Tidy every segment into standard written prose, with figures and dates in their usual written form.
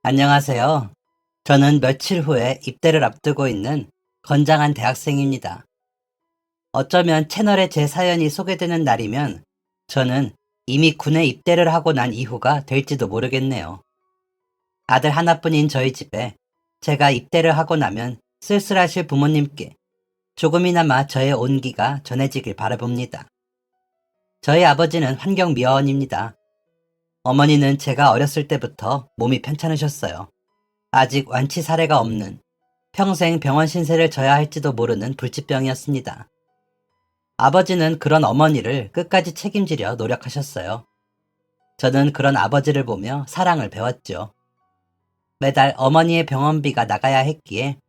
안녕하세요. 저는 며칠 후에 입대를 앞두고 있는 건장한 대학생입니다. 어쩌면 채널에 제 사연이 소개되는 날이면 저는 이미 군에 입대를 하고 난 이후가 될지도 모르겠네요. 아들 하나뿐인 저희 집에 제가 입대를 하고 나면 쓸쓸하실 부모님께 조금이나마 저의 온기가 전해지길 바라봅니다. 저희 아버지는 환경미화원입니다. 어머니는 제가 어렸을 때부터 몸이 편찮으셨어요. 아직 완치 사례가 없는 평생 병원 신세를 져야 할지도 모르는 불치병이었습니다. 아버지는 그런 어머니를 끝까지 책임지려 노력하셨어요. 저는 그런 아버지를 보며 사랑을 배웠죠. 매달 어머니의 병원비가 나가야 했기에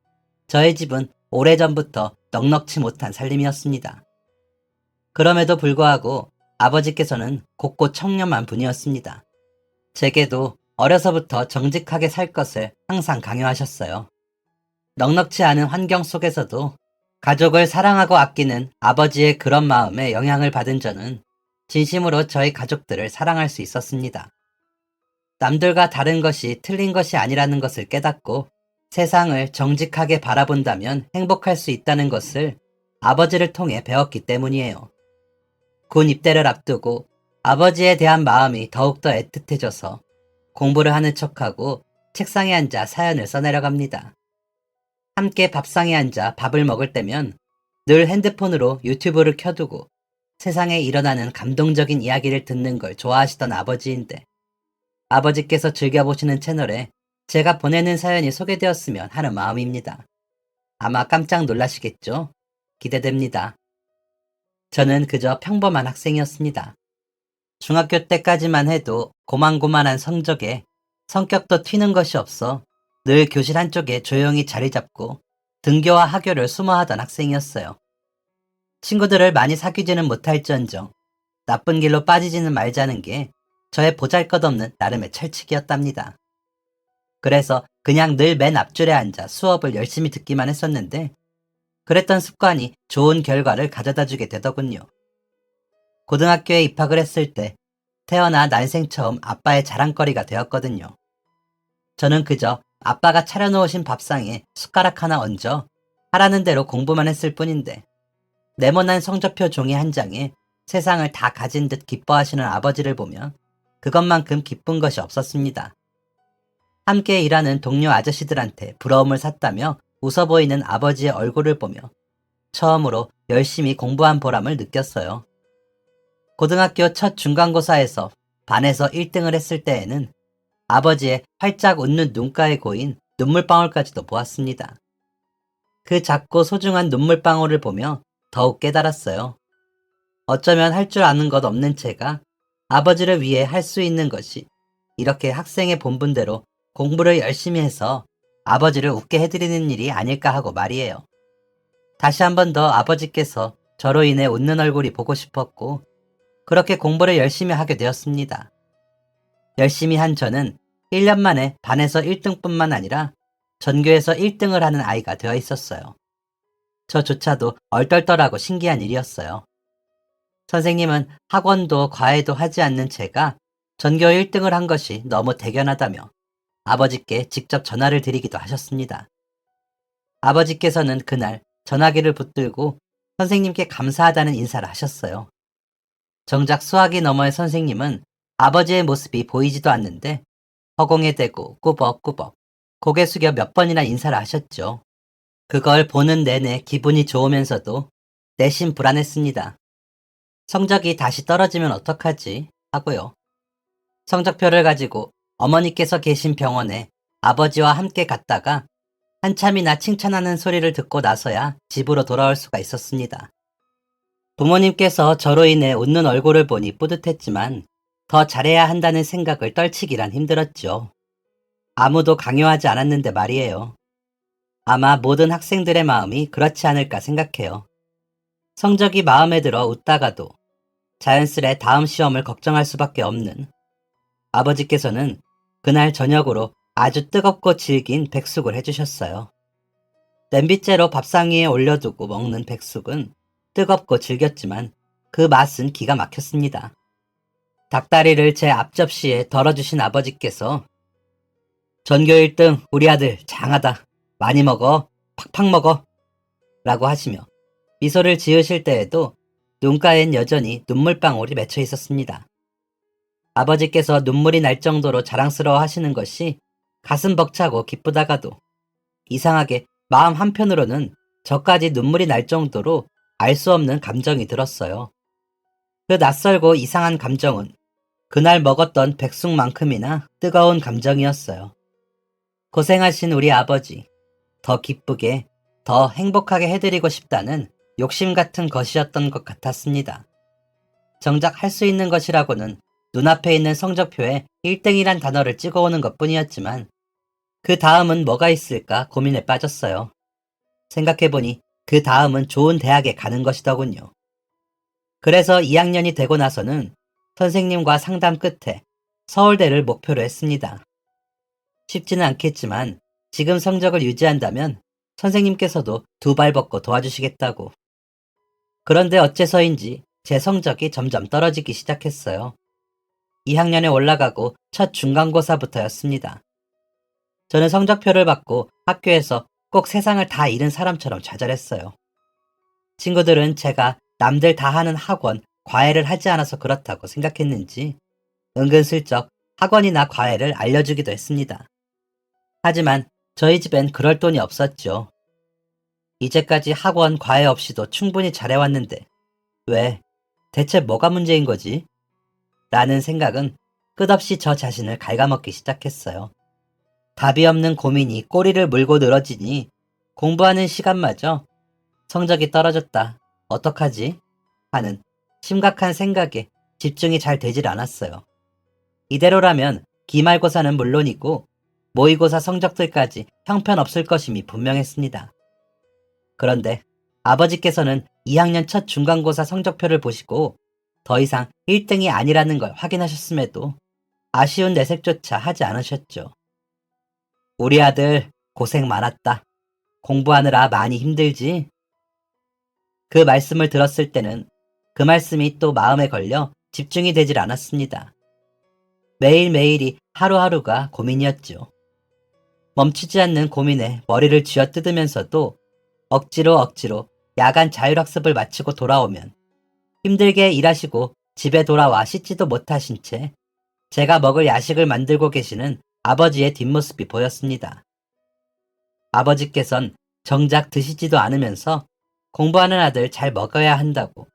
저희 집은 오래전부터 넉넉지 못한 살림이었습니다. 그럼에도 불구하고 아버지께서는 곳곳 청렴한 분이었습니다. 제게도 어려서부터 정직하게 살 것을 항상 강요하셨어요. 넉넉지 않은 환경 속에서도 가족을 사랑하고 아끼는 아버지의 그런 마음에 영향을 받은 저는 진심으로 저희 가족들을 사랑할 수 있었습니다. 남들과 다른 것이 틀린 것이 아니라는 것을 깨닫고 세상을 정직하게 바라본다면 행복할 수 있다는 것을 아버지를 통해 배웠기 때문이에요. 군 입대를 앞두고 아버지에 대한 마음이 더욱더 애틋해져서 공부를 하는 척하고 책상에 앉아 사연을 써내려갑니다. 함께 밥상에 앉아 밥을 먹을 때면 늘 핸드폰으로 유튜브를 켜두고 세상에 일어나는 감동적인 이야기를 듣는 걸 좋아하시던 아버지인데 아버지께서 즐겨보시는 채널에 제가 보내는 사연이 소개되었으면 하는 마음입니다. 아마 깜짝 놀라시겠죠? 기대됩니다. 저는 그저 평범한 학생이었습니다. 중학교 때까지만 해도 고만고만한 성적에 성격도 튀는 것이 없어 늘 교실 한쪽에 조용히 자리 잡고 등교와 하교를 수모하던 학생이었어요. 친구들을 많이 사귀지는 못할지언정 나쁜 길로 빠지지는 말자는 게 저의 보잘것없는 나름의 철칙이었답니다. 그래서 그냥 늘 맨 앞줄에 앉아 수업을 열심히 듣기만 했었는데 그랬던 습관이 좋은 결과를 가져다주게 되더군요. 고등학교에 입학을 했을 때 태어나 난생 처음 아빠의 자랑거리가 되었거든요. 저는 그저 아빠가 차려놓으신 밥상에 숟가락 하나 얹어 하라는 대로 공부만 했을 뿐인데 네모난 성적표 종이 한 장에 세상을 다 가진 듯 기뻐하시는 아버지를 보면 그것만큼 기쁜 것이 없었습니다. 함께 일하는 동료 아저씨들한테 부러움을 샀다며 웃어 보이는 아버지의 얼굴을 보며 처음으로 열심히 공부한 보람을 느꼈어요. 고등학교 첫 중간고사에서 반에서 1등을 했을 때에는 아버지의 활짝 웃는 눈가에 고인 눈물방울까지도 보았습니다. 그 작고 소중한 눈물방울을 보며 더욱 깨달았어요. 어쩌면 할 줄 아는 것 없는 제가 아버지를 위해 할 수 있는 것이 이렇게 학생의 본분대로 공부를 열심히 해서 아버지를 웃게 해드리는 일이 아닐까 하고 말이에요. 다시 한 번 더 아버지께서 저로 인해 웃는 얼굴이 보고 싶었고 그렇게 공부를 열심히 하게 되었습니다. 열심히 한 저는 1년 만에 반에서 1등뿐만 아니라 전교에서 1등을 하는 아이가 되어 있었어요. 저조차도 얼떨떨하고 신기한 일이었어요. 선생님은 학원도 과외도 하지 않는 제가 전교 1등을 한 것이 너무 대견하다며 아버지께 직접 전화를 드리기도 하셨습니다. 아버지께서는 그날 전화기를 붙들고 선생님께 감사하다는 인사를 하셨어요. 정작 수화기 너머의 선생님은 아버지의 모습이 보이지도 않는데 허공에 대고 꾸벅꾸벅 고개 숙여 몇 번이나 인사를 하셨죠. 그걸 보는 내내 기분이 좋으면서도 내심 불안했습니다. 성적이 다시 떨어지면 어떡하지 하고요. 성적표를 가지고 어머니께서 계신 병원에 아버지와 함께 갔다가 한참이나 칭찬하는 소리를 듣고 나서야 집으로 돌아올 수가 있었습니다. 부모님께서 저로 인해 웃는 얼굴을 보니 뿌듯했지만 더 잘해야 한다는 생각을 떨치기란 힘들었죠. 아무도 강요하지 않았는데 말이에요. 아마 모든 학생들의 마음이 그렇지 않을까 생각해요. 성적이 마음에 들어 웃다가도 자연스레 다음 시험을 걱정할 수밖에 없는 아버지께서는 그날 저녁으로 아주 뜨겁고 질긴 백숙을 해주셨어요. 냄비째로 밥상 위에 올려두고 먹는 백숙은 뜨겁고 질겼지만 그 맛은 기가 막혔습니다. 닭다리를 제 앞접시에 덜어주신 아버지께서 전교 1등 우리 아들 장하다. 많이 먹어. 팍팍 먹어. 라고 하시며 미소를 지으실 때에도 눈가엔 여전히 눈물방울이 맺혀 있었습니다. 아버지께서 눈물이 날 정도로 자랑스러워 하시는 것이 가슴 벅차고 기쁘다가도 이상하게 마음 한편으로는 저까지 눈물이 날 정도로 알 수 없는 감정이 들었어요. 그 낯설고 이상한 감정은 그날 먹었던 백숙만큼이나 뜨거운 감정이었어요. 고생하신 우리 아버지, 더 기쁘게, 더 행복하게 해드리고 싶다는 욕심 같은 것이었던 것 같았습니다. 정작 할 수 있는 것이라고는 눈앞에 있는 성적표에 1등이란 단어를 찍어오는 것 뿐이었지만 그 다음은 뭐가 있을까 고민에 빠졌어요. 생각해보니 그 다음은 좋은 대학에 가는 것이더군요. 그래서 2학년이 되고 나서는 선생님과 상담 끝에 서울대를 목표로 했습니다. 쉽지는 않겠지만 지금 성적을 유지한다면 선생님께서도 두 발 벗고 도와주시겠다고. 그런데 어째서인지 제 성적이 점점 떨어지기 시작했어요. 2학년에 올라가고 첫 중간고사부터였습니다. 저는 성적표를 받고 학교에서 꼭 세상을 다 잃은 사람처럼 좌절했어요. 친구들은 제가 남들 다 하는 학원, 과외를 하지 않아서 그렇다고 생각했는지 은근슬쩍 학원이나 과외를 알려주기도 했습니다. 하지만 저희 집엔 그럴 돈이 없었죠. 이제까지 학원, 과외 없이도 충분히 잘해왔는데 왜, 대체 뭐가 문제인 거지? 라는 생각은 끝없이 저 자신을 갉아먹기 시작했어요. 답이 없는 고민이 꼬리를 물고 늘어지니 공부하는 시간마저 성적이 떨어졌다. 어떡하지? 하는 심각한 생각에 집중이 잘 되질 않았어요. 이대로라면 기말고사는 물론이고 모의고사 성적들까지 형편없을 것임이 분명했습니다. 그런데 아버지께서는 2학년 첫 중간고사 성적표를 보시고 더 이상 1등이 아니라는 걸 확인하셨음에도 아쉬운 내색조차 하지 않으셨죠. 우리 아들 고생 많았다. 공부하느라 많이 힘들지? 그 말씀을 들었을 때는 그 말씀이 또 마음에 걸려 집중이 되질 않았습니다. 매일매일이 하루하루가 고민이었죠. 멈추지 않는 고민에 머리를 쥐어뜯으면서도 억지로 야간 자율학습을 마치고 돌아오면 힘들게 일하시고 집에 돌아와 씻지도 못하신 채 제가 먹을 야식을 만들고 계시는 아버지의 뒷모습이 보였습니다. 아버지께선 정작 드시지도 않으면서 공부하는 아들 잘 먹어야 한다고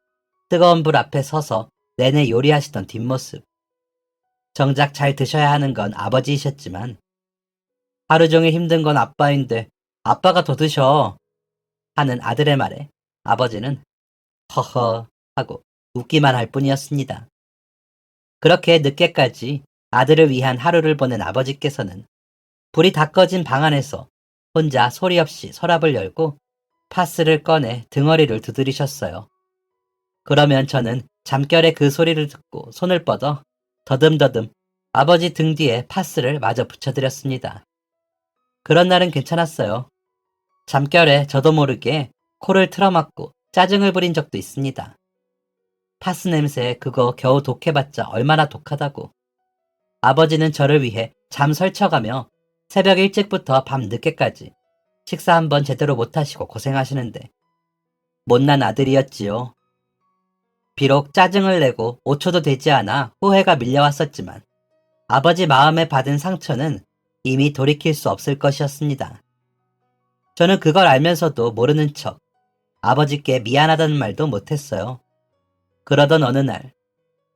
뜨거운 불 앞에 서서 내내 요리하시던 뒷모습. 정작 잘 드셔야 하는 건 아버지이셨지만 하루 종일 힘든 건 아빠인데 아빠가 더 드셔 하는 아들의 말에 아버지는 허허 하고 웃기만 할 뿐이었습니다. 그렇게 늦게까지 아들을 위한 하루를 보낸 아버지께서는 불이 다 꺼진 방 안에서 혼자 소리 없이 서랍을 열고 파스를 꺼내 등허리를 두드리셨어요. 그러면 저는 잠결에 그 소리를 듣고 손을 뻗어 더듬더듬 아버지 등 뒤에 파스를 마저 붙여드렸습니다. 그런 날은 괜찮았어요. 잠결에 저도 모르게 코를 틀어막고 짜증을 부린 적도 있습니다. 파스 냄새 그거 겨우 독해봤자 얼마나 독하다고. 아버지는 저를 위해 잠 설쳐가며 새벽 일찍부터 밤 늦게까지 식사 한번 제대로 못하시고 고생하시는데 못난 아들이었지요. 비록 짜증을 내고 5초도 되지 않아 후회가 밀려왔었지만 아버지 마음에 받은 상처는 이미 돌이킬 수 없을 것이었습니다. 저는 그걸 알면서도 모르는 척 아버지께 미안하다는 말도 못했어요. 그러던 어느 날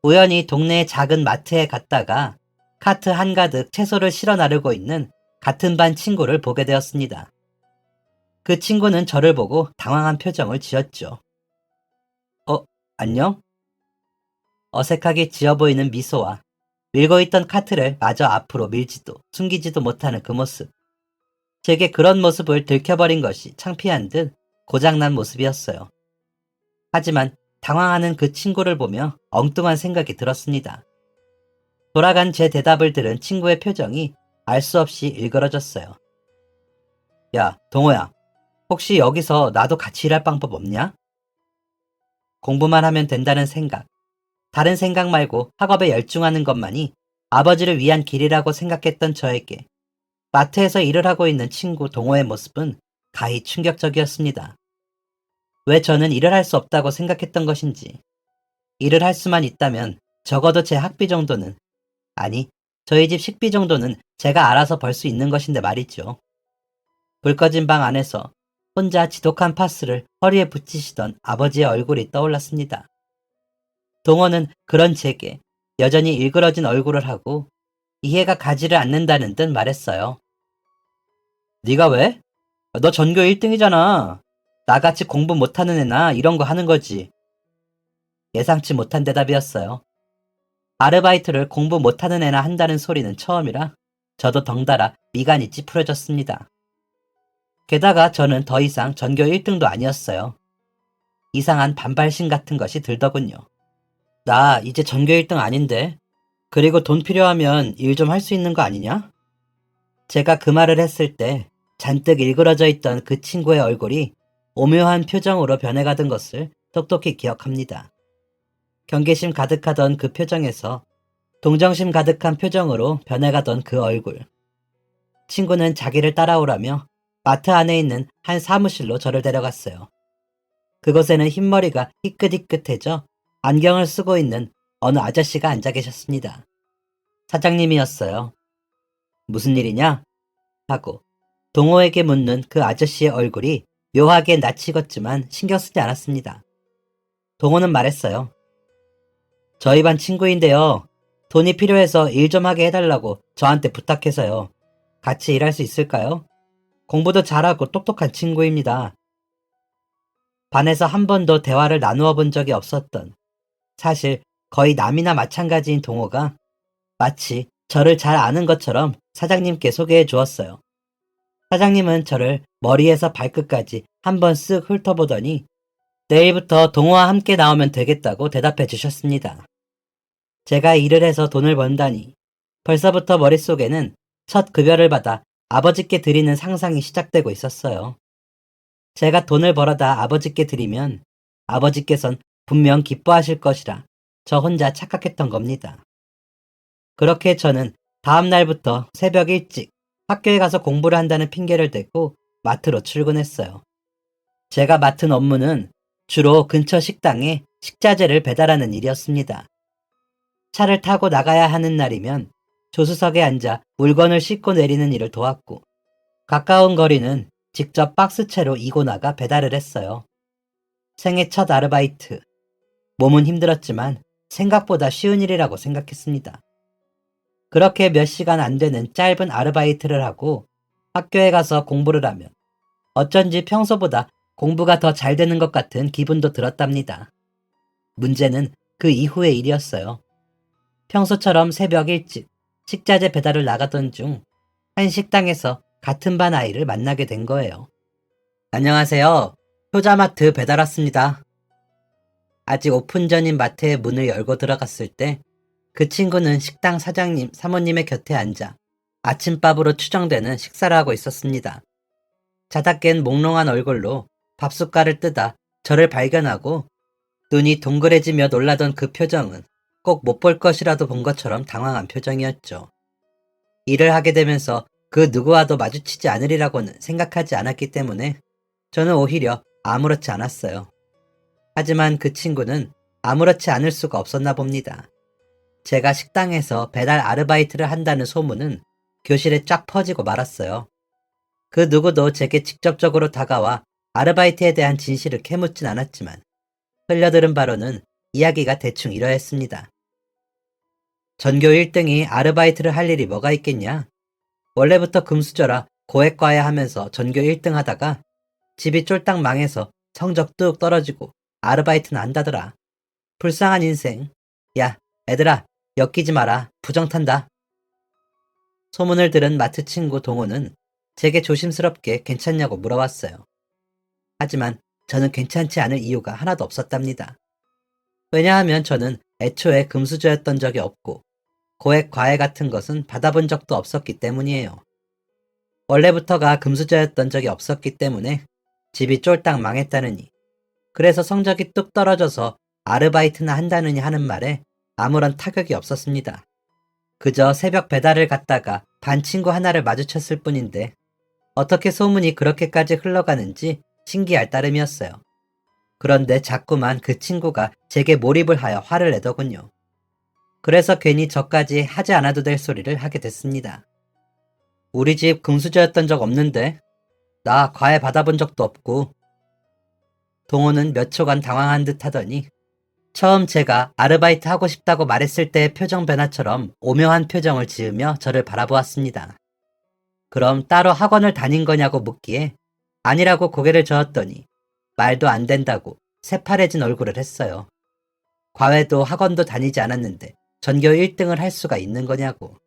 우연히 동네의 작은 마트에 갔다가 카트 한가득 채소를 실어 나르고 있는 같은 반 친구를 보게 되었습니다. 그 친구는 저를 보고 당황한 표정을 지었죠. 안녕? 어색하게 지어 보이는 미소와 밀고 있던 카트를 마저 앞으로 밀지도 숨기지도 못하는 그 모습. 제게 그런 모습을 들켜버린 것이 창피한 듯 고장난 모습이었어요. 하지만 당황하는 그 친구를 보며 엉뚱한 생각이 들었습니다. 돌아간 제 대답을 들은 친구의 표정이 알 수 없이 일그러졌어요. 야, 동호야. 혹시 여기서 나도 같이 일할 방법 없냐? 공부만 하면 된다는 생각, 다른 생각 말고 학업에 열중하는 것만이 아버지를 위한 길이라고 생각했던 저에게 마트에서 일을 하고 있는 친구 동호의 모습은 가히 충격적이었습니다. 왜 저는 일을 할 수 없다고 생각했던 것인지, 일을 할 수만 있다면 적어도 제 학비 정도는, 아니, 저희 집 식비 정도는 제가 알아서 벌 수 있는 것인데 말이죠. 불 꺼진 방 안에서 혼자 지독한 파스를 허리에 붙이시던 아버지의 얼굴이 떠올랐습니다. 동호는 그런 제게 여전히 일그러진 얼굴을 하고 이해가 가지를 않는다는 듯 말했어요. 네가 왜? 너 전교 1등이잖아. 나같이 공부 못하는 애나 이런 거 하는 거지. 예상치 못한 대답이었어요. 아르바이트를 공부 못하는 애나 한다는 소리는 처음이라 저도 덩달아 미간이 찌푸려졌습니다. 게다가 저는 더 이상 전교 1등도 아니었어요. 이상한 반발심 같은 것이 들더군요. 나 이제 전교 1등 아닌데. 그리고 돈 필요하면 일 좀 할 수 있는 거 아니냐? 제가 그 말을 했을 때 잔뜩 일그러져 있던 그 친구의 얼굴이 오묘한 표정으로 변해가던 것을 똑똑히 기억합니다. 경계심 가득하던 그 표정에서 동정심 가득한 표정으로 변해가던 그 얼굴. 친구는 자기를 따라오라며 마트 안에 있는 한 사무실로 저를 데려갔어요. 그곳에는 흰머리가 희끗희끗해져 안경을 쓰고 있는 어느 아저씨가 앉아 계셨습니다. 사장님이었어요. 무슨 일이냐? 하고 동호에게 묻는 그 아저씨의 얼굴이 묘하게 낯익었지만 신경 쓰지 않았습니다. 동호는 말했어요. 저희 반 친구인데요. 돈이 필요해서 일 좀 하게 해달라고 저한테 부탁해서요. 같이 일할 수 있을까요? 공부도 잘하고 똑똑한 친구입니다. 반에서 한 번도 대화를 나누어 본 적이 없었던, 사실 거의 남이나 마찬가지인 동호가 마치 저를 잘 아는 것처럼 사장님께 소개해 주었어요. 사장님은 저를 머리에서 발끝까지 한번 쓱 훑어보더니 내일부터 동호와 함께 나오면 되겠다고 대답해 주셨습니다. 제가 일을 해서 돈을 번다니 벌써부터 머릿속에는 첫 급여를 받아 아버지께 드리는 상상이 시작되고 있었어요. 제가 돈을 벌어다 아버지께 드리면 아버지께선 분명 기뻐하실 것이라 저 혼자 착각했던 겁니다. 그렇게 저는 다음 날부터 새벽 일찍 학교에 가서 공부를 한다는 핑계를 대고 마트로 출근했어요. 제가 맡은 업무는 주로 근처 식당에 식자재를 배달하는 일이었습니다. 차를 타고 나가야 하는 날이면 조수석에 앉아 물건을 싣고 내리는 일을 도왔고, 가까운 거리는 직접 박스채로 이고 나가 배달을 했어요. 생애 첫 아르바이트. 몸은 힘들었지만 생각보다 쉬운 일이라고 생각했습니다. 그렇게 몇 시간 안 되는 짧은 아르바이트를 하고 학교에 가서 공부를 하면 어쩐지 평소보다 공부가 더 잘 되는 것 같은 기분도 들었답니다. 문제는 그 이후의 일이었어요. 평소처럼 새벽 일찍 식자재 배달을 나가던 중 한 식당에서 같은 반 아이를 만나게 된 거예요. 안녕하세요. 효자마트 배달 왔습니다. 아직 오픈 전인 마트의 문을 열고 들어갔을 때 그 친구는 식당 사장님, 사모님의 곁에 앉아 아침밥으로 추정되는 식사를 하고 있었습니다. 자다 깬 몽롱한 얼굴로 밥숟갈을 뜨다 저를 발견하고 눈이 동그래지며 놀라던 그 표정은 꼭 못 볼 것이라도 본 것처럼 당황한 표정이었죠. 일을 하게 되면서 그 누구와도 마주치지 않으리라고는 생각하지 않았기 때문에 저는 오히려 아무렇지 않았어요. 하지만 그 친구는 아무렇지 않을 수가 없었나 봅니다. 제가 식당에서 배달 아르바이트를 한다는 소문은 교실에 쫙 퍼지고 말았어요. 그 누구도 제게 직접적으로 다가와 아르바이트에 대한 진실을 캐묻진 않았지만 흘려들은 바로는 이야기가 대충 이러했습니다. 전교 1등이 아르바이트를 할 일이 뭐가 있겠냐? 원래부터 금수저라 고액과외 하면서 전교 1등 하다가 집이 쫄딱 망해서 성적 뚝 떨어지고 아르바이트는 한다더라. 불쌍한 인생. 야, 애들아, 엮이지 마라. 부정 탄다. 소문을 들은 마트 친구 동호는 제게 조심스럽게 괜찮냐고 물어왔어요. 하지만 저는 괜찮지 않을 이유가 하나도 없었답니다. 왜냐하면 저는 애초에 금수저였던 적이 없고 고액 과외 같은 것은 받아본 적도 없었기 때문이에요. 원래부터가 금수저였던 적이 없었기 때문에 집이 쫄딱 망했다느니, 그래서 성적이 뚝 떨어져서 아르바이트나 한다느니 하는 말에 아무런 타격이 없었습니다. 그저 새벽 배달을 갔다가 반 친구 하나를 마주쳤을 뿐인데 어떻게 소문이 그렇게까지 흘러가는지 신기할 따름이었어요. 그런데 자꾸만 그 친구가 제게 몰입을 하여 화를 내더군요. 그래서 괜히 저까지 하지 않아도 될 소리를 하게 됐습니다. 우리 집 금수저였던 적 없는데 나 과외 받아본 적도 없고. 동호는 몇 초간 당황한 듯 하더니 처음 제가 아르바이트 하고 싶다고 말했을 때의 표정 변화처럼 오묘한 표정을 지으며 저를 바라보았습니다. 그럼 따로 학원을 다닌 거냐고 묻기에 아니라고 고개를 저었더니 말도 안 된다고 새파래진 얼굴을 했어요. 과외도 학원도 다니지 않았는데 전교 1등을 할 수가 있는 거냐고.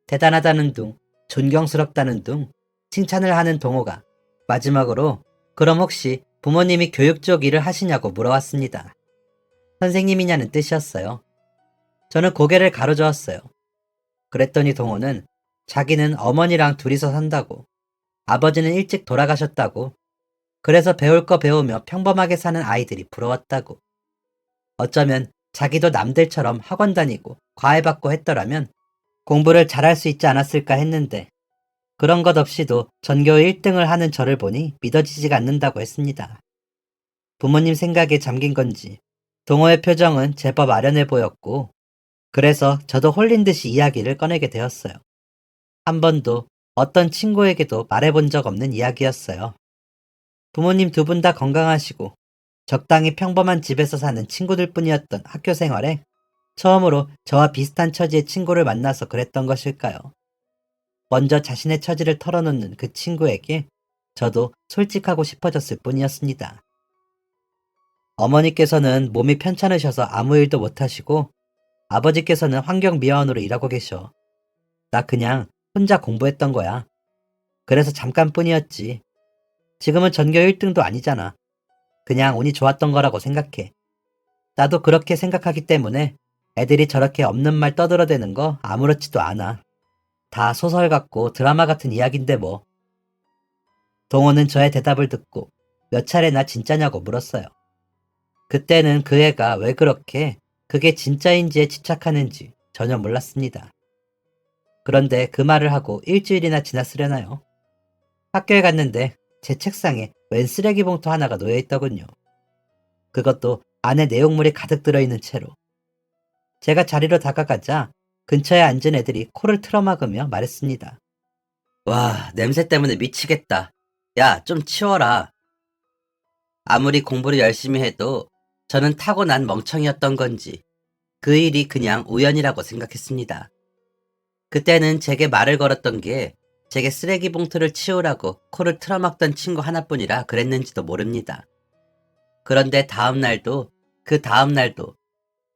대단하다는 둥, 존경스럽다는 둥, 칭찬을 하는 동호가 마지막으로 그럼 혹시 부모님이 교육 쪽 일을 하시냐고 물어왔습니다. 선생님이냐는 뜻이었어요. 저는 고개를 가로저었어요. 그랬더니 동호는 자기는 어머니랑 둘이서 산다고, 아버지는 일찍 돌아가셨다고, 그래서 배울 거 배우며 평범하게 사는 아이들이 부러웠다고. 어쩌면 자기도 남들처럼 학원 다니고 과외받고 했더라면 공부를 잘할 수 있지 않았을까 했는데 그런 것 없이도 전교 1등을 하는 저를 보니 믿어지지가 않는다고 했습니다. 부모님 생각에 잠긴 건지 동호의 표정은 제법 아련해 보였고 그래서 저도 홀린 듯이 이야기를 꺼내게 되었어요. 한 번도 어떤 친구에게도 말해본 적 없는 이야기였어요. 부모님 두 분 다 건강하시고 적당히 평범한 집에서 사는 친구들 뿐이었던 학교 생활에 처음으로 저와 비슷한 처지의 친구를 만나서 그랬던 것일까요? 먼저 자신의 처지를 털어놓는 그 친구에게 저도 솔직하고 싶어졌을 뿐이었습니다. 어머니께서는 몸이 편찮으셔서 아무 일도 못하시고 아버지께서는 환경미화원으로 일하고 계셔. 나 그냥 혼자 공부했던 거야. 그래서 잠깐뿐이었지. 지금은 전교 1등도 아니잖아. 그냥 운이 좋았던 거라고 생각해. 나도 그렇게 생각하기 때문에 애들이 저렇게 없는 말 떠들어대는 거 아무렇지도 않아. 다 소설 같고 드라마 같은 이야기인데 뭐. 동호는 저의 대답을 듣고 몇 차례나 진짜냐고 물었어요. 그때는 그 애가 왜 그렇게 그게 진짜인지에 집착하는지 전혀 몰랐습니다. 그런데 그 말을 하고 일주일이나 지났으려나요? 학교에 갔는데 제 책상에 웬 쓰레기 봉투 하나가 놓여 있더군요. 그것도 안에 내용물이 가득 들어있는 채로. 제가 자리로 다가가자 근처에 앉은 애들이 코를 틀어막으며 말했습니다. 와, 냄새 때문에 미치겠다. 야, 좀 치워라. 아무리 공부를 열심히 해도 저는 타고난 멍청이였던 건지 그 일이 그냥 우연이라고 생각했습니다. 그때는 제게 말을 걸었던 게 제게 쓰레기 봉투를 치우라고 코를 틀어막던 친구 하나뿐이라 그랬는지도 모릅니다. 그런데 다음 날도 그 다음 날도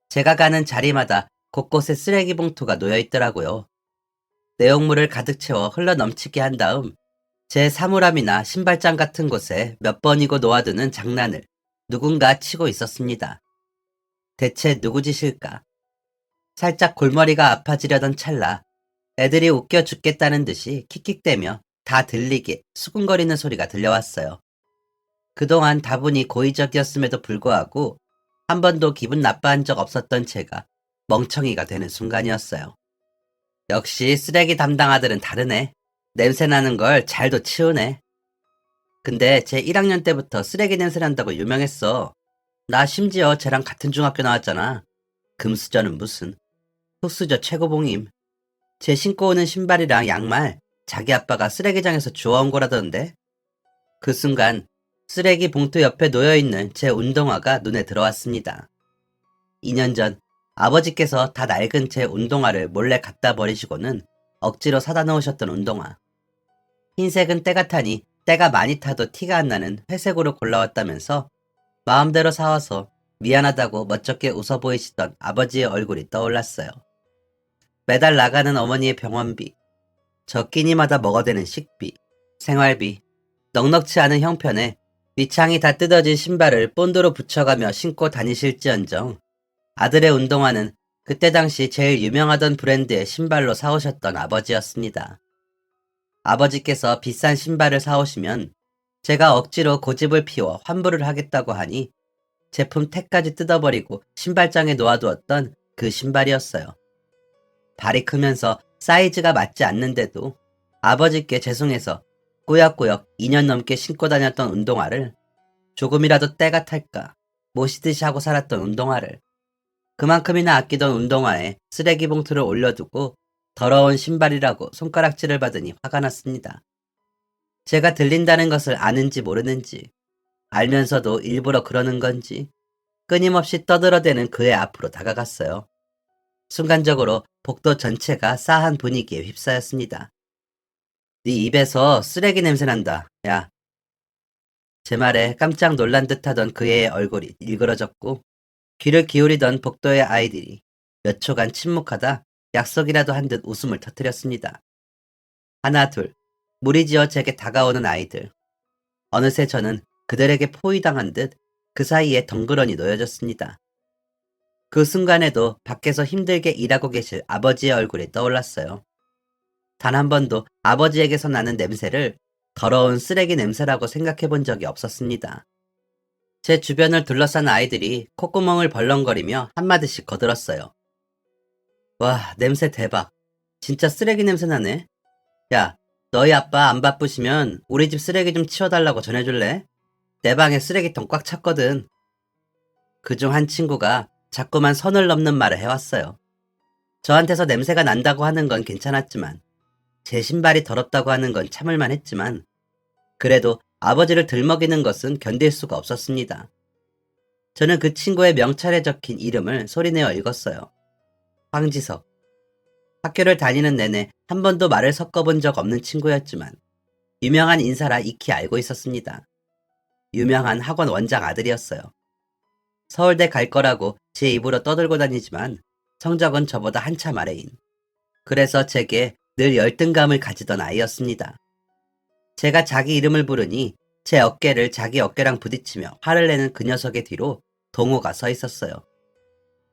제가 가는 자리마다 곳곳에 쓰레기 봉투가 놓여 있더라고요. 내용물을 가득 채워 흘러 넘치게 한 다음 제 사물함이나 신발장 같은 곳에 몇 번이고 놓아두는 장난을 누군가 치고 있었습니다. 대체 누구 짓일까? 살짝 골머리가 아파지려던 찰나 애들이 웃겨 죽겠다는 듯이 킥킥대며 다 들리게 수군거리는 소리가 들려왔어요. 그동안 다분히 고의적이었음에도 불구하고 한 번도 기분 나빠한 적 없었던 제가 멍청이가 되는 순간이었어요. 역시 쓰레기 담당 아들은 다르네. 냄새나는 걸 잘도 치우네. 근데 제 1학년 때부터 쓰레기 냄새 난다고 유명했어. 나 심지어 쟤랑 같은 중학교 나왔잖아. 금수저는 무슨. 흑수저 최고봉임. 제 신고 오는 신발이랑 양말 자기 아빠가 쓰레기장에서 주워온 거라던데. 그 순간 쓰레기 봉투 옆에 놓여있는 제 운동화가 눈에 들어왔습니다. 2년 전 아버지께서 다 낡은 제 운동화를 몰래 갖다 버리시고는 억지로 사다 놓으셨던 운동화. 흰색은 때가 타니 때가 많이 타도 티가 안 나는 회색으로 골라왔다면서 마음대로 사와서 미안하다고 멋쩍게 웃어 보이시던 아버지의 얼굴이 떠올랐어요. 매달 나가는 어머니의 병원비, 저 끼니마다 먹어대는 식비, 생활비, 넉넉치 않은 형편에 밑창이 다 뜯어진 신발을 본드로 붙여가며 신고 다니실지언정 아들의 운동화는 그때 당시 제일 유명하던 브랜드의 신발로 사오셨던 아버지였습니다. 아버지께서 비싼 신발을 사오시면 제가 억지로 고집을 피워 환불을 하겠다고 하니 제품 택까지 뜯어버리고 신발장에 놓아두었던 그 신발이었어요. 발이 크면서 사이즈가 맞지 않는데도 아버지께 죄송해서 꾸역꾸역 2년 넘게 신고 다녔던 운동화를 조금이라도 때가 탈까 모시듯이 하고 살았던 운동화를 그만큼이나 아끼던 운동화에 쓰레기 봉투를 올려두고 더러운 신발이라고 손가락질을 받으니 화가 났습니다. 제가 들린다는 것을 아는지 모르는지 알면서도 일부러 그러는 건지 끊임없이 떠들어대는 그의 앞으로 다가갔어요. 순간적으로 복도 전체가 싸한 분위기에 휩싸였습니다. 네 입에서 쓰레기 냄새 난다. 야. 제 말에 깜짝 놀란 듯하던 그의 얼굴이 일그러졌고 귀를 기울이던 복도의 아이들이 몇 초간 침묵하다 약속이라도 한 듯 웃음을 터뜨렸습니다. 하나 둘 무리지어 제게 다가오는 아이들. 어느새 저는 그들에게 포위당한 듯 그 사이에 덩그러니 놓여졌습니다. 그 순간에도 밖에서 힘들게 일하고 계실 아버지의 얼굴이 떠올랐어요. 단 한 번도 아버지에게서 나는 냄새를 더러운 쓰레기 냄새라고 생각해 본 적이 없었습니다. 제 주변을 둘러싼 아이들이 콧구멍을 벌렁거리며 한마디씩 거들었어요. 와, 냄새 대박. 진짜 쓰레기 냄새 나네. 야, 너희 아빠 안 바쁘시면 우리 집 쓰레기 좀 치워달라고 전해줄래? 내 방에 쓰레기통 꽉 찼거든. 그중 한 친구가 자꾸만 선을 넘는 말을 해왔어요. 저한테서 냄새가 난다고 하는 건 괜찮았지만 제 신발이 더럽다고 하는 건 참을만 했지만 그래도 아버지를 들먹이는 것은 견딜 수가 없었습니다. 저는 그 친구의 명찰에 적힌 이름을 소리내어 읽었어요. 황지석. 학교를 다니는 내내 한 번도 말을 섞어본 적 없는 친구였지만 유명한 인사라 익히 알고 있었습니다. 유명한 학원 원장 아들이었어요. 서울대 갈 거라고 제 입으로 떠들고 다니지만 성적은 저보다 한참 아래인. 그래서 제게 늘 열등감을 가지던 아이였습니다. 제가 자기 이름을 부르니 제 어깨를 자기 어깨랑 부딪히며 화를 내는 그 녀석의 뒤로 동호가 서 있었어요.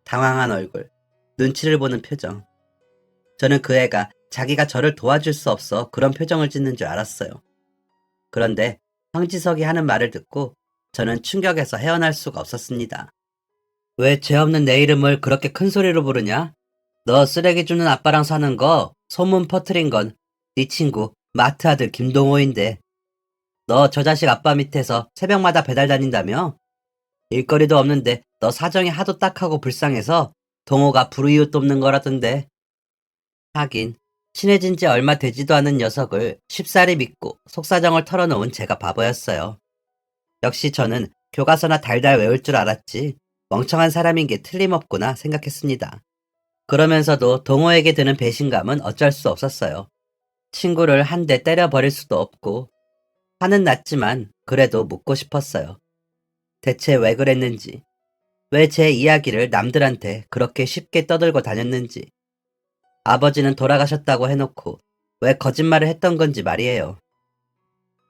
당황한 얼굴, 눈치를 보는 표정. 저는 그 애가 자기가 저를 도와줄 수 없어 그런 표정을 짓는 줄 알았어요. 그런데 황지석이 하는 말을 듣고 저는 충격에서 헤어날 수가 없었습니다. 왜 죄 없는 내 이름을 그렇게 큰 소리로 부르냐? 너 쓰레기 주는 아빠랑 사는 거 소문 퍼뜨린 건 네 친구 마트 아들 김동호인데 너 저 자식 아빠 밑에서 새벽마다 배달 다닌다며? 일거리도 없는데 너 사정이 하도 딱하고 불쌍해서 동호가 불우이웃 돕는 거라던데. 하긴 친해진 지 얼마 되지도 않은 녀석을 쉽사리 믿고 속사정을 털어놓은 제가 바보였어요. 역시 저는 교과서나 달달 외울 줄 알았지 멍청한 사람인 게 틀림없구나 생각했습니다. 그러면서도 동호에게 드는 배신감은 어쩔 수 없었어요. 친구를 한 대 때려버릴 수도 없고 화는 났지만 그래도 묻고 싶었어요. 대체 왜 그랬는지, 왜 제 이야기를 남들한테 그렇게 쉽게 떠들고 다녔는지, 아버지는 돌아가셨다고 해놓고 왜 거짓말을 했던 건지 말이에요.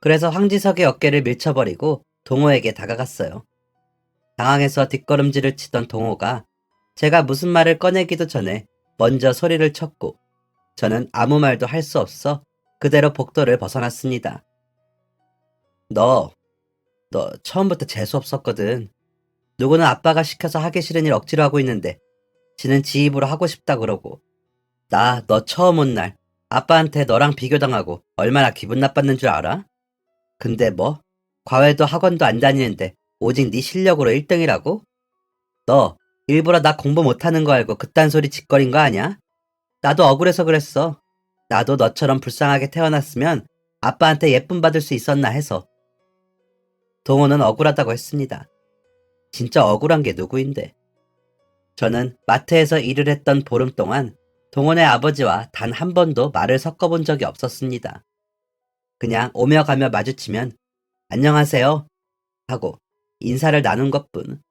그래서 황지석의 어깨를 밀쳐버리고 동호에게 다가갔어요. 당황해서 뒷걸음질을 치던 동호가 제가 무슨 말을 꺼내기도 전에 먼저 소리를 쳤고 저는 아무 말도 할 수 없어 그대로 복도를 벗어났습니다. 너 처음부터 재수 없었거든. 누구는 아빠가 시켜서 하기 싫은 일 억지로 하고 있는데 지는 지 입으로 하고 싶다 그러고 나 너 처음 온 날 아빠한테 너랑 비교당하고 얼마나 기분 나빴는 줄 알아? 근데 뭐? 과외도 학원도 안 다니는데 오직 네 실력으로 1등이라고? 너 일부러 나 공부 못하는 거 알고 그딴 소리 짓거린 거 아냐? 나도 억울해서 그랬어. 나도 너처럼 불쌍하게 태어났으면 아빠한테 예쁨 받을 수 있었나 해서. 동호는 억울하다고 했습니다. 진짜 억울한 게 누구인데. 저는 마트에서 일을 했던 보름 동안 동원의 아버지와 단 한 번도 말을 섞어본 적이 없었습니다. 그냥 오며 가며 마주치면 안녕하세요 하고 인사를 나눈 것뿐.